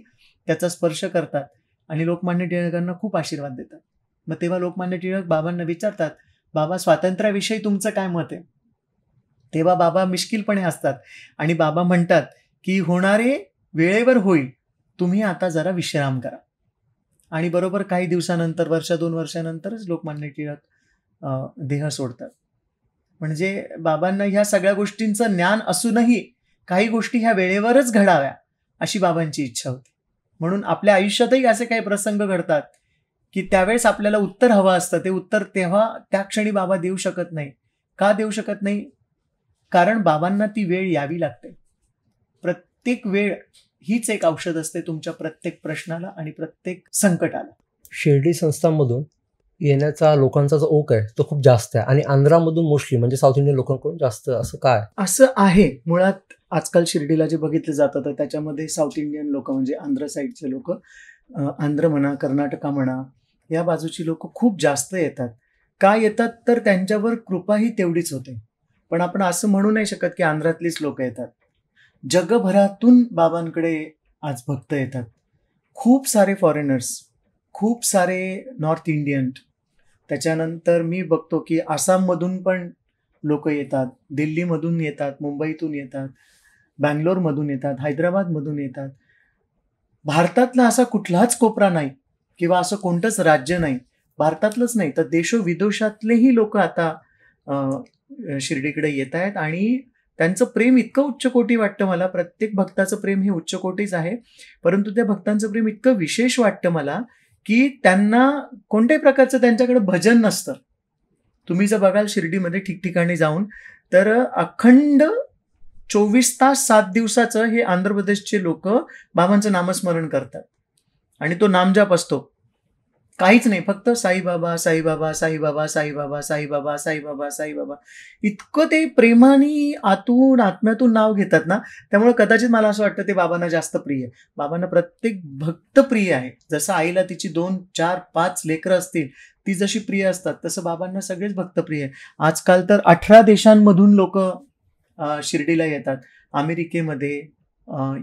त्याचा स्पर्श करतात आणि लोकमान्य टिळकांना खूप आशीर्वाद देतात. मग तेव्हा लोकमान्य टिळक बाबांना विचारतात, बाबा स्वातंत्र्याविषयी तुमचं काय मत आहे? तेव्हा बाबा मिश्किलपणे असतात आणि बाबा म्हणतात की होणारे वेळेवर होईल, तुम्ही आता जरा विश्राम करा. आणि बरोबर काही दिवसानंतर, 1-2 वर्षानंतरच लोकमान्य टिळक देह सोडतात. म्हणजे बाबांना ह्या सगळ्या गोष्टींचं ज्ञान असूनही काही गोष्टी ह्या वेळेवरच घडाव्या अशी बाबांची इच्छा होती. म्हणून आपल्या आयुष्यातही असे काही प्रसंग घडतात की त्यावेळेस आपल्याला उत्तर हवं असतं, ते उत्तर तेव्हा त्या क्षणी बाबा देऊ शकत नाही. का देऊ शकत नाही? कारण बाबांना ती वेळ यावी लागते. प्रत्येक वेळ हीच एक औषध असते तुमच्या प्रत्येक प्रश्नाला आणि प्रत्येक संकटाला. शिर्डी संस्थांमधून येण्याचा लोकांचा जो ओघ आहे तो खूप जास्त आहे आणि आंध्रामधून मोस्टली म्हणजे साऊथ इंडियन लोकांकडून जास्त, असं काय? असं आहे मुळात आजकाल शिर्डीला जे बघितलं जातं तर त्याच्यामध्ये साऊथ इंडियन लोक म्हणजे आंध्र साईडचे लोक, आंध्र म्हणा, कर्नाटका म्हणा, या बाजूची लोक खूप जास्त येतात. का येतात तर त्यांच्यावर कृपाही तेवढीच होते. पण आपण असं म्हणू नाही शकत की आंध्रातलीच लोक येतात. जगभरातून बाबांकडे आज भक्त येतात. खूप सारे फॉरेनर्स, खूप सारे नॉर्थ इंडियन, त्याच्यानंतर मी बघतो की आसाममधून पण लोक येतात, दिल्लीमधून येतात, मुंबईतून येतात, बँगलोरमधून येतात, हैदराबादमधून येतात. भारतातला असा कुठलाच कोपरा नाही किंवा असं कोणतंच राज्य नाही, भारतातलंच नाही तर देशोविदेशातलेही लोक आता शिर्डीकडे येत आहेत आणि त्यांचं प्रेम इतकं उच्चकोटी वाटतं मला. प्रत्येक भक्ताचं प्रेम हे उच्चकोटीच आहे, परंतु त्या भक्तांचं प्रेम इतकं विशेष वाटतं मला की त्यांना कोणत्याही प्रकारचं त्यांच्याकडे भजन नसतं. तुम्ही जर बघाल शिर्डीमध्ये ठिकठिकाणी जाऊन तर अखंड 24 तास 7 दिवसाचं हे आंध्र प्रदेशचे लोक बाबांचं नामस्मरण करतात आणि तो नामजाप असतो. काहीच नाही, फक्त साईबाबा साईबाबा साईबाबा साईबाबा साईबाबा साईबाबा साईबाबा, इतकं ते प्रेमाने आतून आत्म्यातून नाव घेतात ना. त्यामुळे कदाचित मला असं वाटतं ते बाबांना जास्त प्रिय आहे. बाबांना प्रत्येक भक्त प्रिय आहे. जसं आईला तिची 2, 4, 5 लेकरं असतील ती जशी प्रिय असतात तसं बाबांना सगळेच भक्त प्रिय आहे. आजकाल तर 18 देशांमधून लोक शिर्डीला येतात. अमेरिकेमध्ये,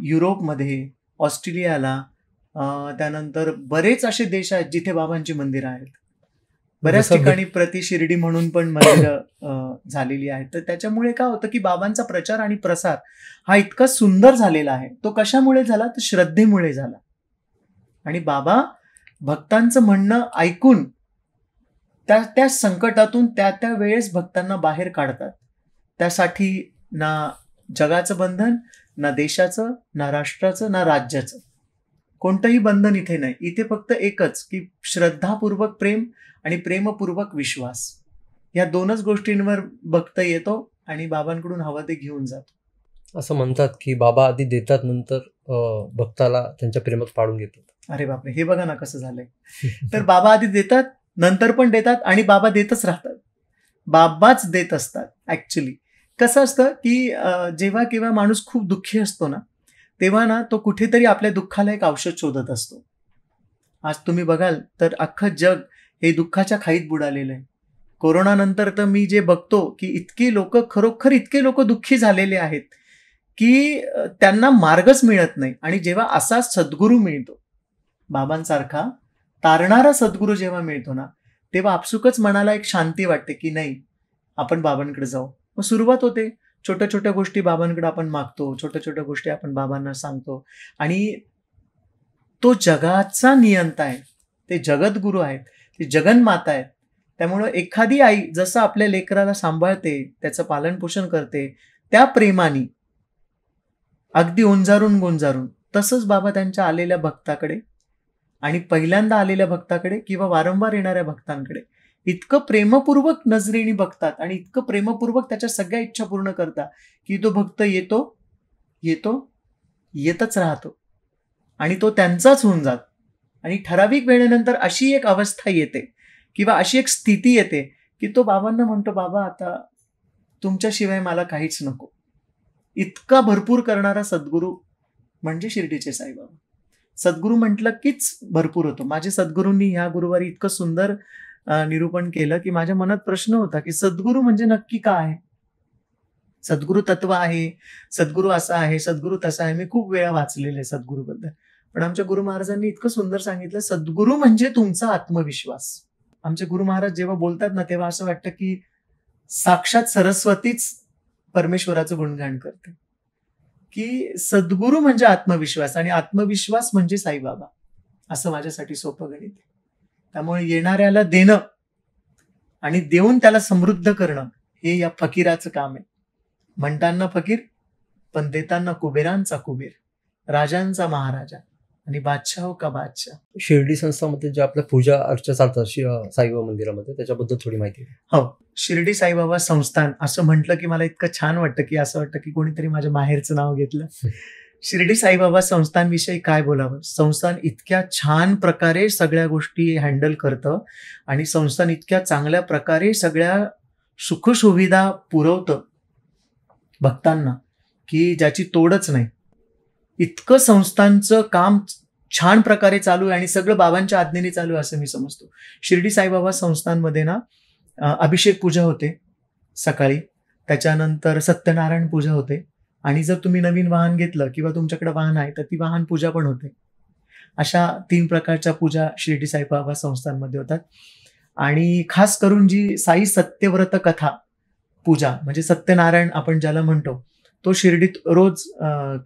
युरोपमध्ये, ऑस्ट्रेलियाला, त्यानंतर बरेच असे देश आहेत जिथे बाबांची मंदिरं आहेत. बऱ्याच ठिकाणी प्रति शिर्डी म्हणून पण मंदिरं झालेली आहेत. तर त्याच्यामुळे काय होतं की बाबांचा प्रचार आणि प्रसार हा इतका सुंदर झालेला आहे. तो कशामुळे झाला तर श्रद्धेमुळे झाला. आणि बाबा भक्तांचं म्हणणं ऐकून त्या संकटातून त्या वेळेस भक्तांना बाहेर काढतात. त्यासाठी ना जगाचं बंधन, ना देशाचं, ना राष्ट्राचं, ना राज्याचं, कोणतंही बंधन इथे नाही. इथे फक्त एकच की श्रद्धापूर्वक प्रेम आणि प्रेमपूर्वक विश्वास, या 2च गोष्टींवर भक्त येतो आणि बाबांकडून हवं ते घेऊन जातो. असं म्हणतात की बाबा आधी देतात, नंतर भक्ताला त्यांच्या प्रेमात पाडून घेतात. अरे बापरे, हे बघा ना कसं झालंय. तर बाबा आधी देतात, नंतर पण देतात आणि बाबा देतच राहतात. बाबाच देत असतात. ऍक्च्युली कसं असतं की जेव्हा केव्हा माणूस खूप दुःखी असतो ना, तेव्हा ना तो कुठेतरी आपल्या दुःखाला एक औषध शोधत असतो. आज तुम्ही बघाल तर अख्खं जग हे दुःखाच्या खाईत बुडालेलं आहे. कोरोनानंतर तर मी जे बघतो की इतके लोक, खरोखर इतके लोक दुःखी झालेले आहेत की त्यांना मार्गच मिळत नाही. आणि जेव्हा असा सद्गुरू मिळतो, बाबांसारखा तारणारा सद्गुरू जेव्हा मिळतो ना, तेव्हा आपसुकच मनाला एक शांती वाटते की नाही, आपण बाबांकडे जाऊ. मग सुरुवात होते. छोट्या छोट्या गोष्टी बाबांकडे आपण मागतो, छोट्या छोट्या गोष्टी आपण बाबांना सांगतो. आणि तो जगाचा नियंता आहे, ते जगद्गुरू आहेत, ते जगन्माता आहेत. त्यामुळं एखादी आई जसं आपल्या लेकराला सांभाळते, त्याचं पालनपोषण करते, त्या प्रेमाने अगदी ओंजारून गोंजारून, तसंच बाबा त्यांच्या आलेल्या भक्ताकडे आणि पहिल्यांदा आलेल्या भक्ताकडे किंवा वारंवार येणाऱ्या भक्तांकडे इतकं प्रेमपूर्वक नजरेने बघतात आणि इतकं प्रेमपूर्वक त्याच्या सगळ्या इच्छा पूर्ण करतात की तो भक्त येतो येतो येतच राहतो आणि तो त्यांचाच होऊन जातो. आणि ठराविक वेळेनंतर अशी एक अवस्था येते किंवा अशी एक स्थिती येते की तो बाबांना म्हणतो, बाबा आता तुमच्याशिवाय मला काहीच नको. इतका भरपूर करणारा सद्गुरू म्हणजे शिर्डीचे साईबाबा. सद्गुरू म्हटलं कीच भरपूर होतो. माझे सद्गुरूंनी ह्या गुरुवारी इतकं सुंदर निरूपण केलं की माझ्या मनात प्रश्न होता की सद्गुरू म्हणजे नक्की काय आहे. सद्गुरू तत्व आहे, सद्गुरू असा आहे, सद्गुरू तसा आहे. मी खूप वेळा वाचलेलं आहे सद्गुरूबद्दल. पण आमच्या गुरु महाराजांनी इतकं सुंदर सांगितलं, सद्गुरू म्हणजे तुमचा आत्मविश्वास. आमचे गुरु महाराज जेव्हा बोलतात ना, तेव्हा असं वाटतं की साक्षात सरस्वतीच परमेश्वराचं गुणगान करते. की सद्गुरू म्हणजे आत्मविश्वास आणि आत्मविश्वास म्हणजे साईबाबा, असं माझ्यासाठी सोपं गणित आहे. त्यामुळे येणाऱ्याला देणं आणि देऊन त्याला समृद्ध करणं हे या फकीराचं काम आहे. म्हणताना फकीर पण देताना कुबेरांचा कुबेर, राजांचा महाराजा आणि बादशाह का बादशाह. शिर्डी संस्थामध्ये जे आपल्या पूजा अर्चा चालतात साईबाबा मंदिरामध्ये, त्याच्याबद्दल थोडी माहिती आहे. हो, शिर्डी साईबाबा संस्थान असं म्हटलं की मला इतकं छान वाटतं की असं वाटतं की कोणीतरी माझ्या माहेरचं नाव घेतलं. शिर्डी साईबाबा संस्थांविषयी काय बोलावं. संस्थान इतक्या छान प्रकारे सगळ्या गोष्टी हँडल करतं आणि संस्थान इतक्या चांगल्या प्रकारे सगळ्या सुखसुविधा पुरवतं भक्तांना की ज्याची तोडच नाही. इतकं संस्थांचं काम छान प्रकारे चालू आहे आणि सगळं बाबांच्या आज्ञेने चालू आहे असं मी समजतो. शिर्डी साईबाबा संस्थांमध्ये ना अभिषेक पूजा होते सकाळी, त्याच्यानंतर सत्यनारायण पूजा होते आणि जर तुम्ही नवीन वाहन घेतलं किंवा तुमच्याकडे वाहन आहे तर ती वाहन पूजा पण होते. अशा 3 प्रकारच्या पूजा शिर्डी साईबाबा संस्थांमध्ये होतात. आणि खास करून जी साई सत्यव्रत कथा पूजा म्हणजे सत्यनारायण आपण ज्याला म्हणतो तो शिर्डीत रोज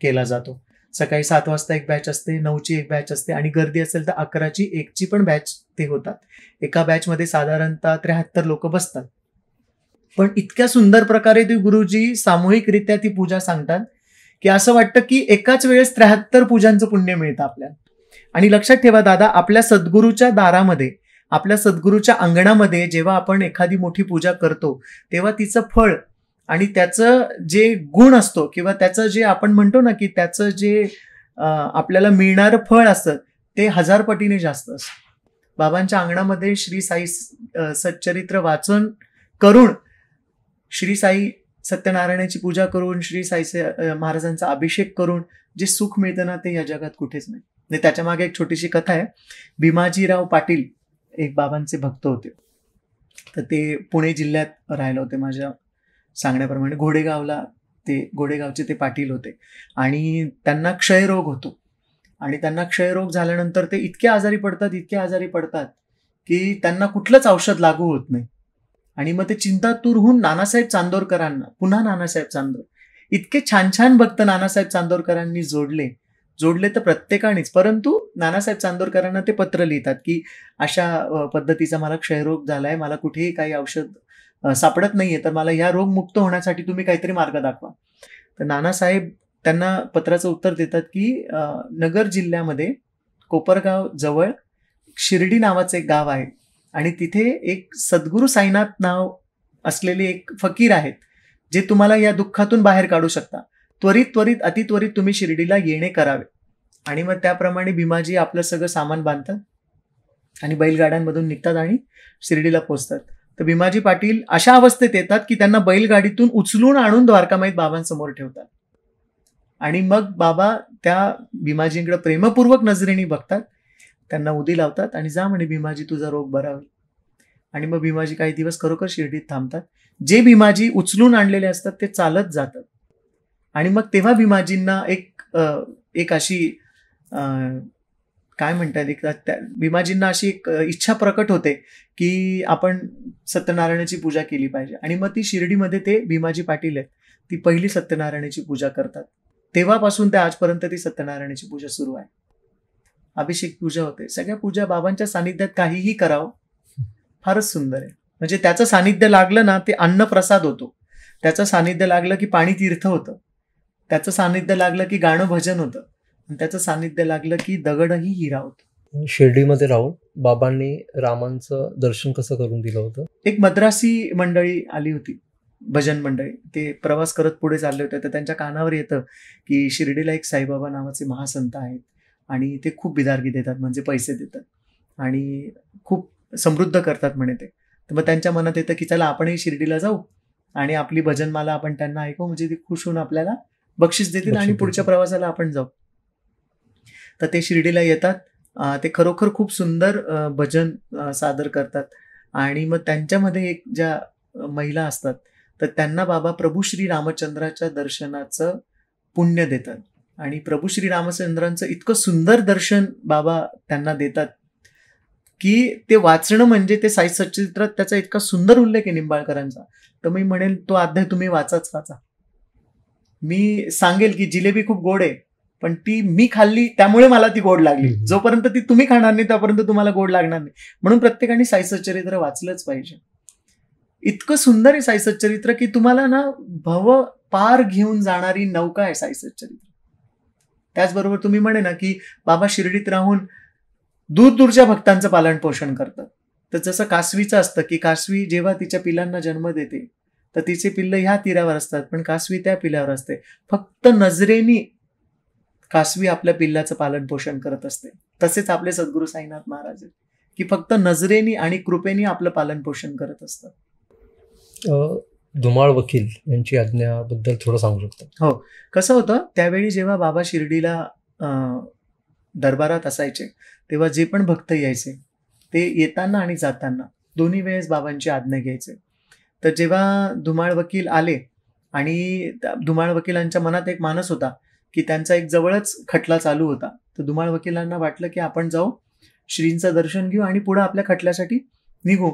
केला जातो. सकाळी 7 वाजता एक बॅच असते, 9ची एक बॅच असते आणि गर्दी असेल तर 11ची 1ची पण बॅच ते होतात. एका बॅचमध्ये साधारणतः 73 लोक बसतात. पण इतक्या सुंदर प्रकारे ते गुरुजी सामूहिकरित्या ती पूजा सांगतात की असं वाटतं की एकाच वेळेस 73 पूजांचं पुण्य मिळतं आपल्याला. आणि लक्षात ठेवा दादा, आपल्या सद्गुरूच्या दारामध्ये, आपल्या सद्गुरूच्या अंगणामध्ये जेव्हा आपण एखादी मोठी पूजा करतो तेव्हा तिचं फळ आणि त्याचं जे गुण असतो किंवा त्याचं जे आपण म्हणतो ना की त्याचं जे आपल्याला मिळणारं फळ असतं ते 1000 पटीने जास्त असतं. बाबांच्या अंगणामध्ये श्री साई सच्चरित्र वाचन करून, श्री साई सत्यनारायणाची पूजा करून, श्री साई महाराजांचा अभिषेक करून जे सुख मिळतं ना ते या जगात कुठेच नाही. त्याच्या मागे एक छोटीशी कथा आहे. भीमाजीराव पाटील एक बाबांचे भक्त होते. तर ते पुणे जिल्ह्यात राहिले होते माझ्या सांगण्याप्रमाणे. घोडेगावचे ते पाटील होते आणि त्यांना क्षयरोग होतो. आणि त्यांना क्षयरोग झाल्यानंतर ते इतके आजारी पडतात की त्यांना कुठलंच औषध लागू होत नाही. आणि मग ते चिंतातूर होऊन नानासाहेब चांदोरकरांना, पुन्हा नानासाहेब चांदोर, इतके छान छान भक्त नानासाहेब चांदोरकरांनी जोडले तर प्रत्येकानेच, परंतु नानासाहेब चांदोरकरांना ते पत्र लिहितात की अशा पद्धतीचा मला क्षयरोग झालाय, मला कुठेही काही औषध सापडत नाहीये, तर मला ह्या रोग मुक्त होण्यासाठी तुम्ही काहीतरी मार्ग दाखवा. तर नानासाहेब त्यांना पत्राचं उत्तर देतात की नगर जिल्ह्यामध्ये कोपरगाव जवळ शिर्डी नावाचं एक गाव आहे आणि तिथे एक सद्गुरू साईनाथ नाव असलेले एक फकीर आहेत जे तुम्हाला या दुःखातून बाहेर काढू शकता. त्वरित अतित्वरित तुम्ही शिर्डीला येणे करावे. आणि मग त्याप्रमाणे भीमाजी आपलं सगळं सामान बांधतात आणि बैलगाड्यांमधून निघतात आणि शिर्डीला पोहोचतात. तर भीमाजी पाटील अशा अवस्थेत येतात की त्यांना बैलगाडीतून उचलून आणून द्वारकामाईत बाबांसमोर ठेवतात. आणि मग बाबा त्या भीमाजींकडे प्रेमपूर्वक नजरेने बघतात, त्यांना उदी लावतात आणि जा म्हणे भीमाजी तुझा रोग बरा होईल. आणि मग भीमाजी काही दिवस खरोखर शिर्डीत थांबतात. जे भीमाजी उचलून आणलेले असतात ते चालत जातात. आणि मग तेव्हा भीमाजींना एक अशी काय म्हणतात, भीमाजींना अशी एक इच्छा प्रकट होते की आपण सत्यनारायणाची पूजा केली पाहिजे. आणि मग ती शिर्डीमध्ये ते भीमाजी पाटील आहेत, ती पहिली सत्यनारायणाची पूजा करतात. तेव्हापासून ते आजपर्यंत ती सत्यनारायणाची पूजा सुरू आहे. अभिषेक पूजा होते. सगळ्या पूजा बाबांच्या सानिध्यात काहीही करावं फारच सुंदर आहे. म्हणजे त्याचं सानिध्य लागलं ना ते अन्न प्रसाद होतो, त्याचं सानिध्य लागलं की पाणी तीर्थ होतं, त्याचं सानिध्य लागलं की गाणं भजन होतं, आणि त्याचं सानिध्य लागलं की दगडही हिरा होतं. शिर्डीमध्ये राहून बाबांनी रामांचं दर्शन कसं करून दिलं होतं? एक मद्रासी मंडळी आली होती, भजन मंडळी. ते प्रवास करत पुढे चालले होते तर त्यांच्या कानावर येतं की शिर्डीला एक साईबाबा नावाचे महासंत आहेत आणि ते खूप बिदारगी देतात, म्हणजे पैसे देतात आणि खूप समृद्ध करतात म्हणे ते. तर मग त्यांच्या मनात येतं की चला आपणही शिर्डीला जाऊ आणि आपली भजनमाला आपण त्यांना ऐकू, म्हणजे ते खुश होऊन आपल्याला बक्षीस देतील आणि पुढच्या प्रवासाला आपण जाऊ. तर ते शिर्डीला येतात. ते खरोखर खूप सुंदर भजन सादर करतात. आणि मग त्यांच्यामध्ये एक ज्या महिला असतात तर त्यांना बाबा प्रभू श्री रामचंद्राच्या दर्शनाचं पुण्य देतात. आणि प्रभू श्री रामचंद्रांचं इतकं सुंदर दर्शन बाबा त्यांना देतात की ते वाचणं म्हणजे ते साई सच्चरित्रात त्याचा इतका सुंदर उल्लेख आहे निंबाळकरांचा. तर मी म्हणेल तो अध्याय तुम्ही वाचा. मी सांगेल की जिलेबी खूप गोड आहे, पण ती मी खाल्ली त्यामुळे मला ती गोड लागली. जोपर्यंत ती तुम्ही खाणार नाही तोपर्यंत तुम्हाला गोड लागणार नाही. म्हणून प्रत्येकाने साई सच्चरित्र वाचलंच पाहिजे. इतकं सुंदर आहे साई सच्चरित्र की तुम्हाला ना भव पार घेऊन जाणारी नौका आहे साई सच्चरित्र. त्याचबरोबर तुम्ही म्हणे ना की बाबा शिर्डीत राहून दूरच्या भक्तांचं पालन पोषण करतात. तर जसं कासवीचं असतं की कासवी जेव्हा तिच्या पिलांना जन्म देते तर तिचे पिल्लं ह्या तीरावर असतात, पण कासवी त्या पिल्यावर असते. फक्त नजरेनी कासवी आपल्या पिल्लाचं पालन पोषण करत असते, तसेच आपले सद्गुरू साईनाथ महाराज आहेत, की फक्त नजरेनी आणि कृपेनी आपलं पालन पोषण करत असतात. धुमाळ वकील यांची आज्ञाबद्दल थोडं सांगू शकता? कसं होतं, त्यावेळी जेव्हा बाबा शिर्डीला दरबारात असायचे, तेव्हा जे पण भक्त यायचे ते येताना आणि जाताना दोन्ही वेळेस बाबांची आज्ञा घ्यायचे. तर जेव्हा धुमाळ वकील आले आणि धुमाळ वकिलांच्या मनात एक मानस होता की त्यांचा एक जवळच खटला चालू होता, तर धुमाळ वकिलांना वाटलं की आपण जाऊ, श्रींचं दर्शन घेऊ आणि पुढे आपल्या खटल्यासाठी निघू.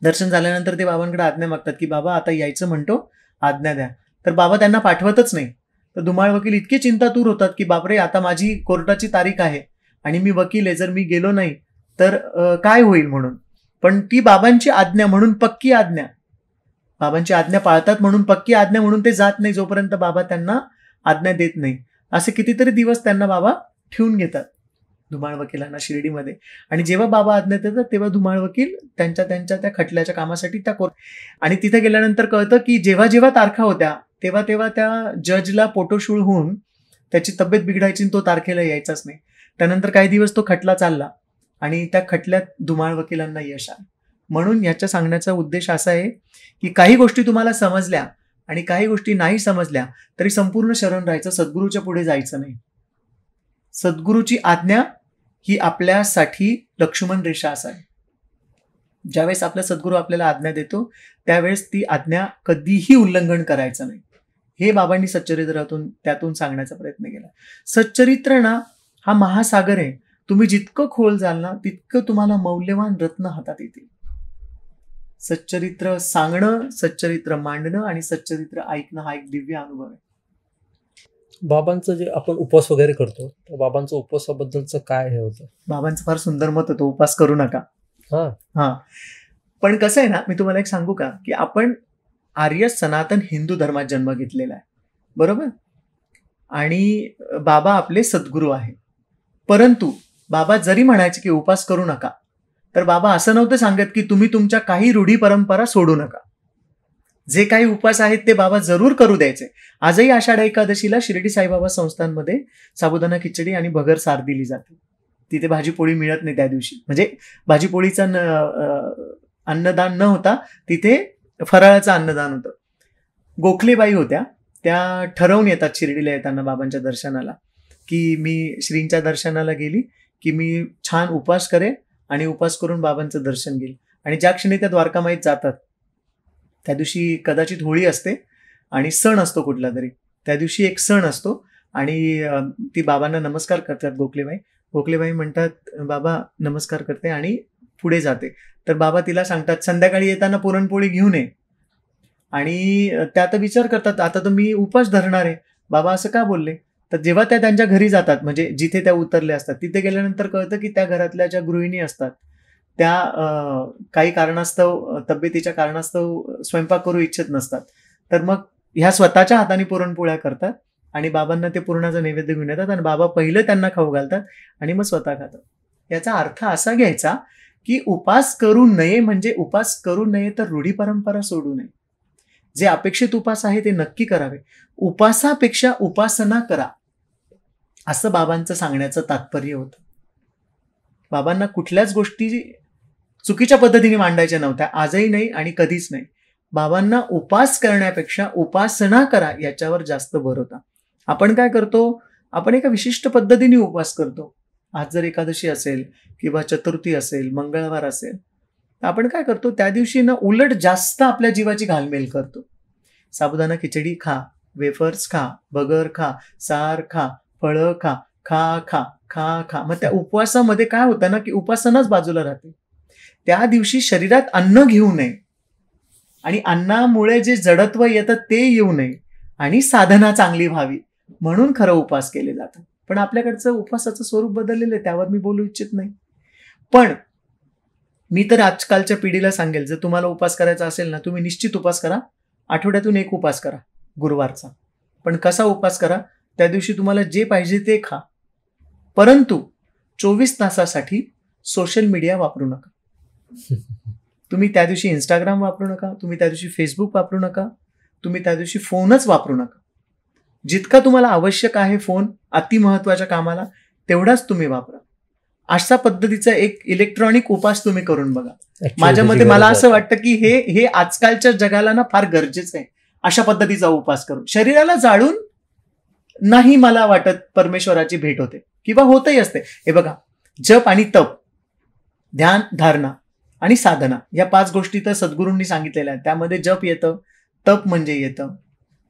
दर्शन झाल्यानंतर ते बाबांकडे आज्ञा मागतात की बाबा आता यायचं म्हणतो, आज्ञा द्या. तर बाबा त्यांना पाठवतच नाही. तर धुमाळ वकील इतके चिंतातूर होतात की बापरे, आता माझी कोर्टाची तारीख आहे आणि मी वकील आहे, जर मी गेलो नाही तर काय होईल म्हणून. पण ती बाबांची आज्ञा म्हणून पक्की आज्ञा, बाबांची आज्ञा पाळतात म्हणून पक्की आज्ञा म्हणून ते जात नाही जोपर्यंत बाबा त्यांना आज्ञा देत नाही. असे कितीतरी दिवस त्यांना बाबा ठेवून घेतात धुमाळ वकिलांना शिर्डीमध्ये. आणि जेव्हा बाबा आज्ञा देतात तेव्हा धुमाळ वकील त्यांच्या त्या खटल्याच्या कामासाठी आणि तिथे गेल्यानंतर कळतं की जेव्हा जेव्हा तारखा होत्या तेव्हा तेव्हा त्या जजला पोटोशूळ होऊन त्याची तब्येत बिघडायची आणि तो तारखेला यायचाच नाही. त्यानंतर काही दिवस तो खटला चालला आणि त्या खटल्यात धुमाळ वकिलांना यश आलं. म्हणून याच्या सांगण्याचा उद्देश असा आहे की काही गोष्टी तुम्हाला समजल्या आणि काही गोष्टी नाही समजल्या तरी संपूर्ण शरण राहायचं, सद्गुरूच्या पुढे जायचं नाही. सद्गुरूची आज्ञा ही आपल्यासाठी लक्ष्मण रेषा असावी. ज्यावेळेस आपला सद्गुरू आपल्याला आज्ञा देतो त्यावेळेस ती आज्ञा कधीही उल्लंघन करायचं नाही. हे बाबांनी सच्चरित्रातून त्यातून सांगण्याचा प्रयत्न केला. सच्चरित्र ना हा महासागर आहे. तुम्ही जितकं खोल जाल ना तितकं तुम्हाला मौल्यवान रत्न हातात येतील. सच्चरित्र सांगणं, सच्चरित्र मांडणं आणि सच्चरित्र ऐकणं हा एक दिव्य अनुभव आहे. बाबांचं जे आपण उपवास वगैरे करतो, तर बाबांचं उपवासाबद्दलचं काय हे होतं? बाबांचं फार सुंदर मत होतं, उपवास करू नका. हा, पण कसं आहे ना, मी तुम्हाला एक सांगू का, की आपण आर्य सनातन हिंदू धर्मात जन्म घेतलेला आहे, बरोबर? आणि बाबा आपले सद्गुरू आहे. परंतु बाबा जरी म्हणायचे की उपवास करू नका, तर बाबा असं नव्हतं सांगत की तुम्ही तुमच्या काही रूढी परंपरा सोडू नका. जे काही उपवास आहेत ते बाबा जरूर करू द्यायचे. आजही आषाढ एकादशीला शिर्डी साईबाबा संस्थांमध्ये साबुदाणा खिचडी आणि भगर सार दिली जाते. तिथे भाजीपोळी मिळत नाही त्या दिवशी, म्हणजे भाजीपोळीचं अन्नदान न होता तिथे फराळाचं अन्नदान होतं. गोखलेबाई होत्या, त्या ठरवून येतात शिर्डीला येताना बाबांच्या दर्शनाला की मी श्रींच्या दर्शनाला गेली की मी छान उपवास करेन आणि उपवास करून बाबांचं दर्शन घेईल. आणि ज्या क्षणी त्या द्वारकामाईत जातात त्या दिवशी कदाचित होळी असते आणि सण असतो कुठला तरी, त्या दिवशी एक सण असतो आणि ती बाबांना नमस्कार करतात. गोखलेबाई म्हणतात बाबा नमस्कार करते आणि पुढे जाते. तर बाबा तिला सांगतात संध्याकाळी येताना पुरणपोळी घेऊन ये. आणि त्या आता विचार करतात आता तर मी उपवास धरणार आहे, बाबा असं का बोलले. तर जेव्हा त्या त्यांच्या घरी जातात, म्हणजे जिथे त्या उतरल्या असतात, तिथे गेल्यानंतर कळतं की त्या घरातल्या ज्या गृहिणी असतात त्या काही कारणास्तव, तब्येतीच्या कारणास्तव स्वयंपाक करू इच्छित नसतात. तर मग ह्या स्वतःच्या हाताने पुरणपोळ्या करतात आणि बाबांना ते पुरणाचा नैवेद्य घेऊन येतात आणि बाबा पहिलं त्यांना खाऊ घालतात आणि मग स्वतः खातात. याचा अर्थ असा घ्यायचा की उपास करू नये म्हणजे उपास करू नये तर रूढी परंपरा सोडू नये. जे अपेक्षित उपास आहे ते नक्की करावे. उपासापेक्षा उपासना करा, असं बाबांचं सांगण्याचं तात्पर्य होतं. बाबांना कुठल्याच गोष्टी चुकीच्या पद्धतीने मांडायच्या नव्हत्या, आजही नाही आणि कधीच नाही. बाबांना उपास करण्यापेक्षा उपासना करा याच्यावर जास्त भर होता. आपण काय करतो, आपण एका विशिष्ट पद्धतीने उपवास करतो. आज जर एकादशी असेल किंवा चतुर्थी असेल, मंगळवार असेल, तर आपण काय करतो त्या दिवशी ना उलट जास्त आपल्या जीवाची घालमेल करतो. साबुदाणा खिचडी खा, वेफर्स खा, भगर खा, सार खा, फळं खा, खा खा खा खा. मग त्या उपवासामध्ये काय होतं ना की उपासनाच बाजूला राहते. त्या दिवशी शरीरात अन्न घेऊ नये आणि अन्नामुळे जे जडत्व येतं ते येऊ नये आणि साधना चांगली व्हावी म्हणून खरं उपवास केले जातात. पण आपल्याकडचं उपवासाचं स्वरूप बदललेलं आहे, त्यावर मी बोलू इच्छित नाही. पण मी तर आजकालच्या पिढीला सांगेल, जर तुम्हाला उपवास करायचा असेल ना, तुम्ही निश्चित उपवास करा. आठवड्यातून एक उपवास करा, गुरुवारचा. पण कसा उपवास करा, त्या दिवशी तुम्हाला जे पाहिजे ते खा, परंतु 24 तासासाठी सोशल मीडिया वापरू नका. तुम्ही त्या दिवशी इंस्टाग्राम वापरू नका, तुम्ही त्या दिवशी फेसबुक वापरू नका, तुम्ही त्या दिवशी फोनच वापरू नका. जितका तुम्हाला आवश्यक आहे फोन अति महत्वाच्या कामाला तेवढाच तुम्ही वापरा. अशा पद्धतीचा एक इलेक्ट्रॉनिक उपास तुम्ही करून बघा. Actually माझ्या त्याची मते मला गरज असं आहे. वाटतं की हे आजकालच्या जगाला ना फार गरजेचं आहे. अशा पद्धतीचा उपास करून शरीराला जाळून नाही मला वाटत परमेश्वराची भेट होते किंवा होतही असते. हे बघा, जप आणि तप, ध्यान, धारणा आणि साधना या 5 गोष्टी तर सद्गुरूंनी सांगितलेल्या आहेत. त्यामध्ये जप येतं, तप म्हणजे येतं.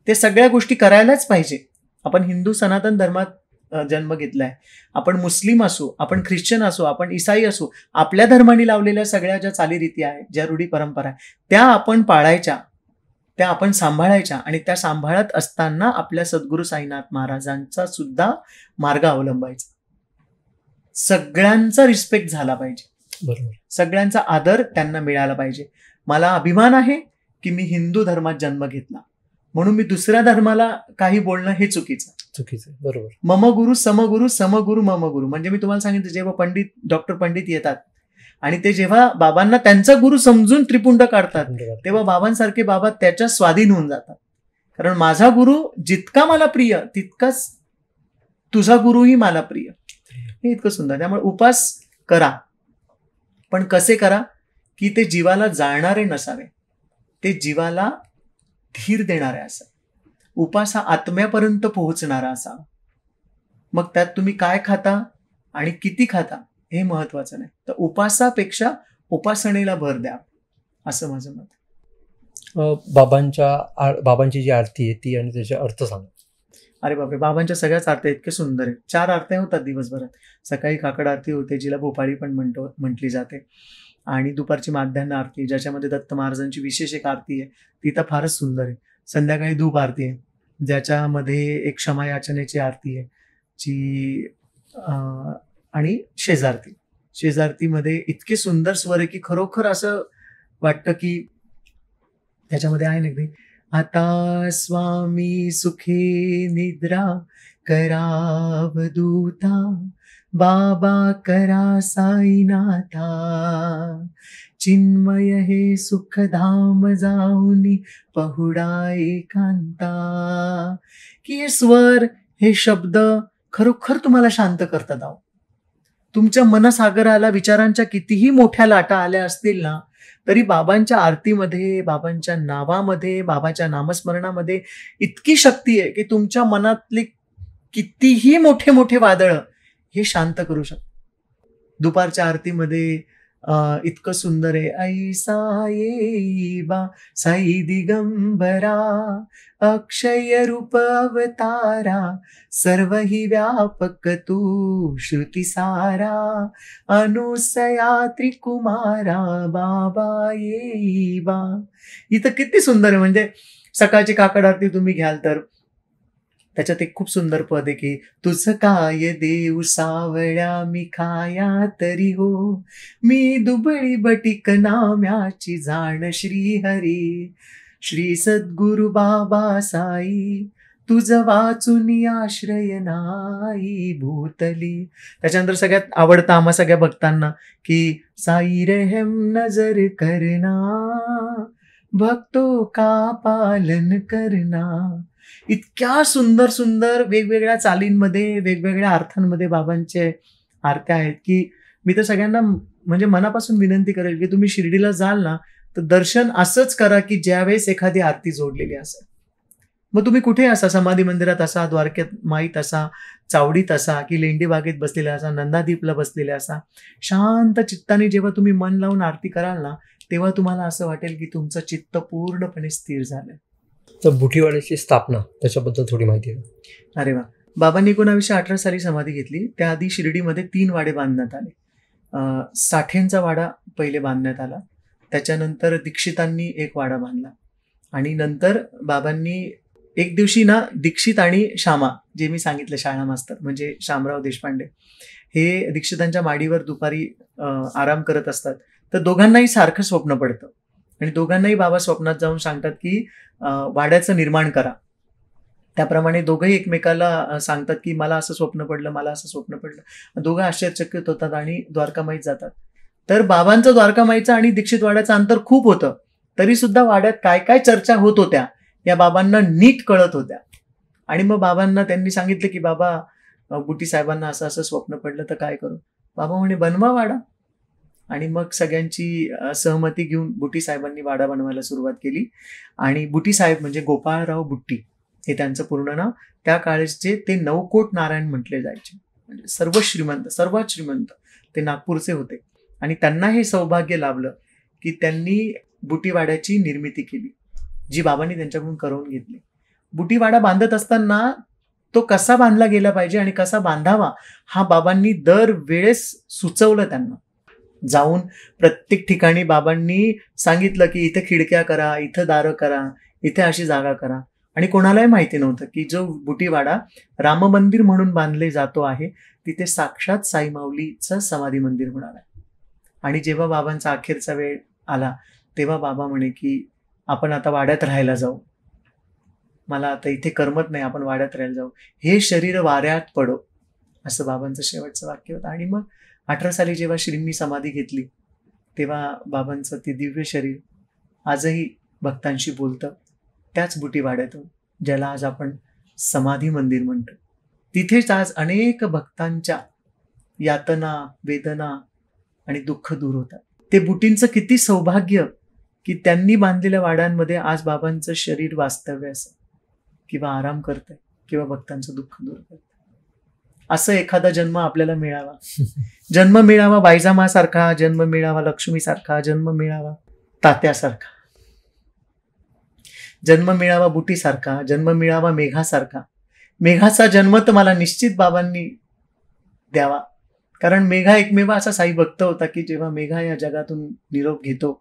ते सगळ्या गोष्टी करायलाच पाहिजे. आपण हिंदू सनातन धर्मात जन्म घेतलाय. आपण मुस्लिम असू, आपण ख्रिश्चन असू, आपण ईसाई असू, आपल्या धर्माने लावलेल्या सगळ्या ज्या चालीरीती आहेत, ज्या रूढी परंपरा आहेत, त्या आपण पाळायच्या, त्या आपण सांभाळायच्या आणि त्या सांभाळत असताना आपल्या सद्गुरू साईनाथ महाराजांचा सुद्धा मार्ग अवलंबायचा. सगळ्यांचा रिस्पेक्ट झाला पाहिजे, बरोबर. सगळ्यांचा आदर त्यांना मिळाला पाहिजे. मला अभिमान आहे की मी हिंदू धर्मात जन्म घेतला, म्हणून मी दुसऱ्या धर्माला काही बोलणं हे चुकीचं. बरोबर. मम गुरु समगुरु समगुरु मम गुरु. म्हणजे मी तुम्हाला सांगितलं, जेव्हा डॉक्टर पंडित येतात आणि ते जेव्हा बाबांना त्यांचा गुरु समजून त्रिपुंड काढतात, तेव्हा बाबांसारखे बाबा त्याच्या स्वाधीन होऊन जातात. कारण माझा गुरु जितका मला प्रिय तितकाच तुझा गुरुही मला प्रिय. हे इतकं सुंदर. त्यामुळे उपास करा, पण कसे करा की ते जीवाला जाळणारे नसावे, ते जीवाला धीर देणारे असावे. उपास हा आत्म्यापर्यंत पोहोचणारा असावा. मग त्यात तुम्ही काय खाता आणि किती खाता हे महत्वाचं नाही, तर उपासापेक्षा उपासनेला भर द्या, असं माझं मत. बाबांची जी आरती आहे ती आणि त्याचे अर्थ सांगा. अरे बापरे, बाबांच्या सगळ्याच आरत्या इतके सुंदर आहेत. 4 आरत्या होतात दिवसभरात. सकाळी काकड आरती होते, जिला भोपाळी पण म्हटली जाते, आणि दुपारची माध्यान्ह आरती, ज्याच्यामध्ये दत्त महाराजांची विशेष एक आरती आहे, ती तर फारच सुंदर आहे. संध्याकाळी धूप आरती आहे, ज्याच्यामध्ये एक क्षमा याचनेची आरती आहे, जी आणि शेजारतीमध्ये इतके सुंदर स्वर आहे की खरोखर असं वाटतं की त्याच्यामध्ये आहे ना, आता स्वामी सुखे निद्रा करावदूता, बाबा करा साईनाथा, चिन्मय हे सुखधाम जाऊनी पहुडा एकांता. की हे स्वर, हे शब्द खरोखर तुम्हाला शांत करतात. आहो, तुमच्या मनसागराला विचारांच्या कितीही मोठ्या लाटा आल्या असतील ना, तरी बाबांच्या आरतीमध्ये, बाबांच्या नावामध्ये, बाबाच्या नामस्मरणामध्ये इतकी शक्ती आहे की तुमच्या मनातले कितीही मोठे मोठे वादळ हे शांत करू शकतात. दुपारच्या आरतीमध्ये इतकं सुंदर आहे, ऐसा येईबा साई दिगंबरा, अक्षय रूप अवतारा, सर्व ही व्यापक तू श्रुती सारा, अनुसया त्रिकुमारा, बाबा येईबा. इथं किती सुंदर आहे. म्हणजे सकाळची काकड आरती तुम्ही घ्याल तर त्याच्यात एक खूप सुंदर पद आहे की, तुझ काय देऊ सावळ्या मी खाया तरी हो, मी दुबळी बटीक नाम्याची जाण श्री हरी, श्री सद्गुरु बाबा साई, तुझ वाचून आश्रय नाही भूतली. त्याच्यानंतर सगळ्यात आवडतं आम्हा सगळ्या भक्तांना की, साई रहम नजर करना, भक्तो का पालन करना. इतक्या सुंदर सुंदर वेगवेगळ्या चालींमध्ये, वेगवेगळ्या अर्थांमध्ये बाबांचे आरत्या आहेत की मी तर सगळ्यांना म्हणजे मनापासून विनंती करेल की तुम्ही शिर्डीला जाल ना, तर दर्शन असंच करा की ज्यावेळेस एखादी आरती जोडलेली असेल. मग तुम्ही कुठे असा, समाधी मंदिरात असा, द्वारकेत माईत असा, चावडीत असा, की लेंडी बागेत बसलेले असा, नंदादीपला बसलेले असा, शांत चित्ताने जेव्हा तुम्ही मन लावून आरती कराल ना, तेव्हा तुम्हाला असं वाटेल की तुमचं चित्त पूर्णपणे स्थिर झालंय. तर बुठीवाड्याची स्थापना, त्याच्याबद्दल थोडी माहिती आहे. अरे वा. बाबांनी 1918 साली समाधी घेतली. त्याआधी शिर्डीमध्ये 3 वाडे बांधण्यात आले. साठेंचा वाडा पहिले बांधण्यात आला, त्याच्यानंतर दीक्षितांनी एक वाडा बांधला, आणि नंतर बाबांनी एक दिवशी ना दीक्षित आणि श्यामा, जे मी सांगितलं शाळा मास्तर म्हणजे शामराव देशपांडे, हे दीक्षितांच्या माडीवर दुपारी आराम करत असतात. तर दोघांनाही सारखं स्वप्न पडतं आणि दोघांनाही बाबा स्वप्नात जाऊन सांगतात की वाड्याचं निर्माण करा. त्याप्रमाणे दोघंही एकमेकाला सांगतात की मला असं स्वप्न पडलं, मला असं स्वप्न पडलं. दोघं आश्चर्यचकित होतात आणि द्वारकामाईत जातात. तर बाबांचं द्वारकामाईचं आणि दीक्षित वाड्याचं अंतर खूप होतं, तरी सुद्धा वाड्यात काय काय चर्चा होत होत्या या बाबांना नीट कळत होत्या. आणि मग बाबांना त्यांनी सांगितलं की बाबा बुटी साहेबांना असं असं स्वप्न पडलं तर काय करू. बाबा म्हणे बनवा वाडा. आणि मग सगळ्यांची सहमती घेऊन बुटी साहेबांनी वाडा बनवायला सुरुवात केली. आणि बुटी साहेब म्हणजे गोपाळराव बुट्टी हे त्यांचं पूर्ण नाव. त्या काळचे ते नवकोट नारायण म्हटले जायचे, म्हणजे सर्वात श्रीमंत ते नागपूरचे होते. आणि त्यांना हे सौभाग्य लाभलं की त्यांनी बुटीवाड्याची निर्मिती केली, जी बाबांनी त्यांच्याकडून करवून घेतली. बुटीवाडा बांधत असताना तो कसा बांधला गेला पाहिजे आणि कसा बांधावा हा बाबांनी दरवेळेस सुचवलं त्यांना. जाऊन प्रत्येक ठिकाणी बाबांनी सांगितलं की इथे खिडक्या करा, इथं दारं करा, इथे अशी जागा करा. आणि कोणालाही माहिती नव्हतं की जो बुटीवाडा राम मंदिर म्हणून बांधले जातो आहे तिथे साक्षात साई माऊलीचं समाधी मंदिर होणार आहे. आणि जेव्हा बाबांचा अखेरचा वेळ आला तेव्हा बाबा म्हणे की आपण आता वाड्यात राहायला जाऊ, मला आता इथे करमत नाही, आपण वाड्यात राहायला जाऊ, हे शरीर वाऱ्यात पडो, असं बाबांचं शेवटचं वाक्य होतं. आणि मग 18 साली जेव्हा श्रींनी समाधी घेतली तेव्हा बाबांचं ते दिव्य शरीर आजही भक्तांशी बोलतं, त्याच बुटीवाड्यातून, ज्याला आज आपण समाधी मंदिर म्हणतो. तिथेच आज अनेक भक्तांच्या यातना, वेदना आणि दुःख दूर होतात. ते बुटींचं किती सौभाग्य की त्यांनी बांधलेल्या वाड्यांमध्ये आज बाबांचं शरीर वास्तव्य असं किंवा आराम करतंय किंवा भक्तांचं दुःख दूर करतंय. असं एखादा जन्म आपल्याला मिळावा. जन्म मिळावा बायजामासारखा, जन्म मिळावा लक्ष्मीसारखा, जन्म मिळावा तात्यासारखा, जन्म मिळावा बुटीसारखा, जन्म मिळावा मेघासारखा. मेघाचा जन्म तर मला निश्चित बाबांनी द्यावा, कारण मेघा एकमेव असा साई भक्त होता की जेव्हा मेघा या जगातून निरोप घेतो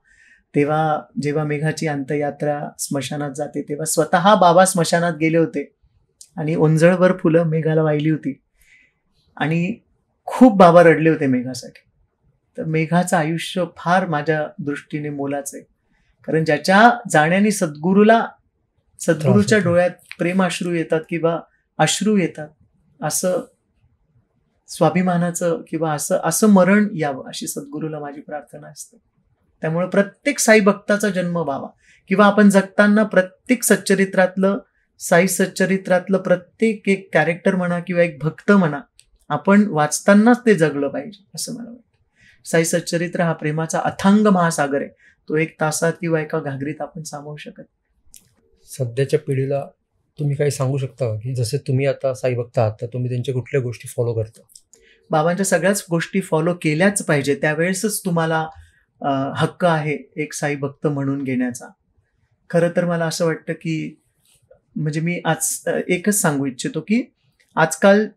तेव्हा जेव्हा मेघाची अंत्ययात्रा स्मशानात जाते तेव्हा स्वतः बाबा स्मशानात गेले होते आणि ओंजळभर फुलं मेघाला वाहिली होती आणि खूप बाबा रडले होते मेघासाठी. तर मेघाचं आयुष्य फार माझ्या दृष्टीने मोलाचं आहे, कारण ज्याच्या जाण्याने सद्गुरूच्या डोळ्यात प्रेमाश्रू येतात किंवा अश्रू येतात, असं स्वाभिमानाचं किंवा असं मरण यावं अशी सद्गुरूला माझी प्रार्थना असते. त्यामुळे प्रत्येक साई भक्ताचा जन्म व्हावा किंवा आपण जगताना प्रत्येक सच्चरित्रातलं, साई सच्चरित्रातलं प्रत्येक एक कॅरेक्टर म्हणा किंवा एक भक्त म्हणा, आपण वाचतानाच ते जगलं पाहिजे असं मला वाटतं. साई सच्चरित्र हा प्रेमाचा अथांग महासागर आहे, तो एक तासात किंवा एका घागरीत आपण सामावू शकत. सध्याच्या पिढीला तुम्ही काही सांगू शकता का की जसे तुम्ही आता साई भक्त आहात तर तुम्ही त्यांच्या कुठल्या गोष्टी फॉलो करता? बाबांच्या सगळ्याच गोष्टी फॉलो केल्याच पाहिजे, त्यावेळेसच तुम्हाला हक्क आहे एक साई भक्त म्हणून घेण्याचा. खरं तर मला असं वाटतं की म्हणजे मी आज एकच सांगू इच्छितो की आजकाल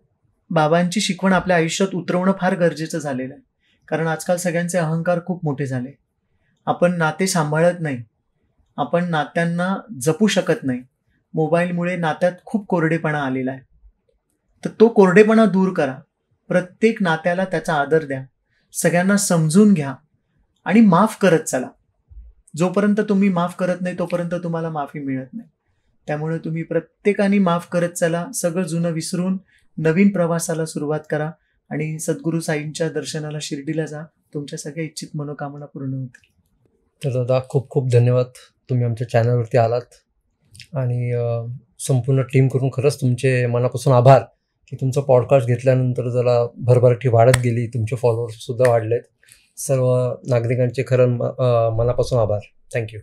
बाबांची शिकवण आपल्या आयुष्यात उतरवणं फार गरजेचं झालेलं आहे, कारण आजकाल सगळ्यांचे अहंकार खूप मोठे झाले. आपण नाते सांभाळत नाही, आपण नात्यांना जपू शकत नाही. मोबाईलमुळे नात्यात खूप कोरडेपणा आलेला आहे. तर तो कोरडेपणा दूर करा, प्रत्येक नात्याला त्याचा आदर द्या, सगळ्यांना समजून घ्या आणि माफ करत चला. जोपर्यंत तुम्ही माफ करत नाही तोपर्यंत तुम्हाला माफी मिळत नाही. त्यामुळे तुम्ही प्रत्येकाने माफ करत चला, सगळं जुनं विसरून नवीन प्रवासाला सुरुवात करा आणि सद्गुरू साईंच्या दर्शनाला शिर्डीला जा, तुमच्या सगळ्या इच्छित मनोकामना पूर्ण होतील. तर दादा खूप खूप धन्यवाद, तुम्ही आमच्या चॅनलवरती आलात आणि संपूर्ण टीम करून खरंच तुमचे मनापासून आभार की तुमचा पॉडकास्ट घेतल्यानंतर जरा भरभराटी वाढत गेली, तुमचे फॉलोअर्स सुद्धा वाढलेत. सर्व नागरिकांचे खरं मनापासून आभार. थँक्यू.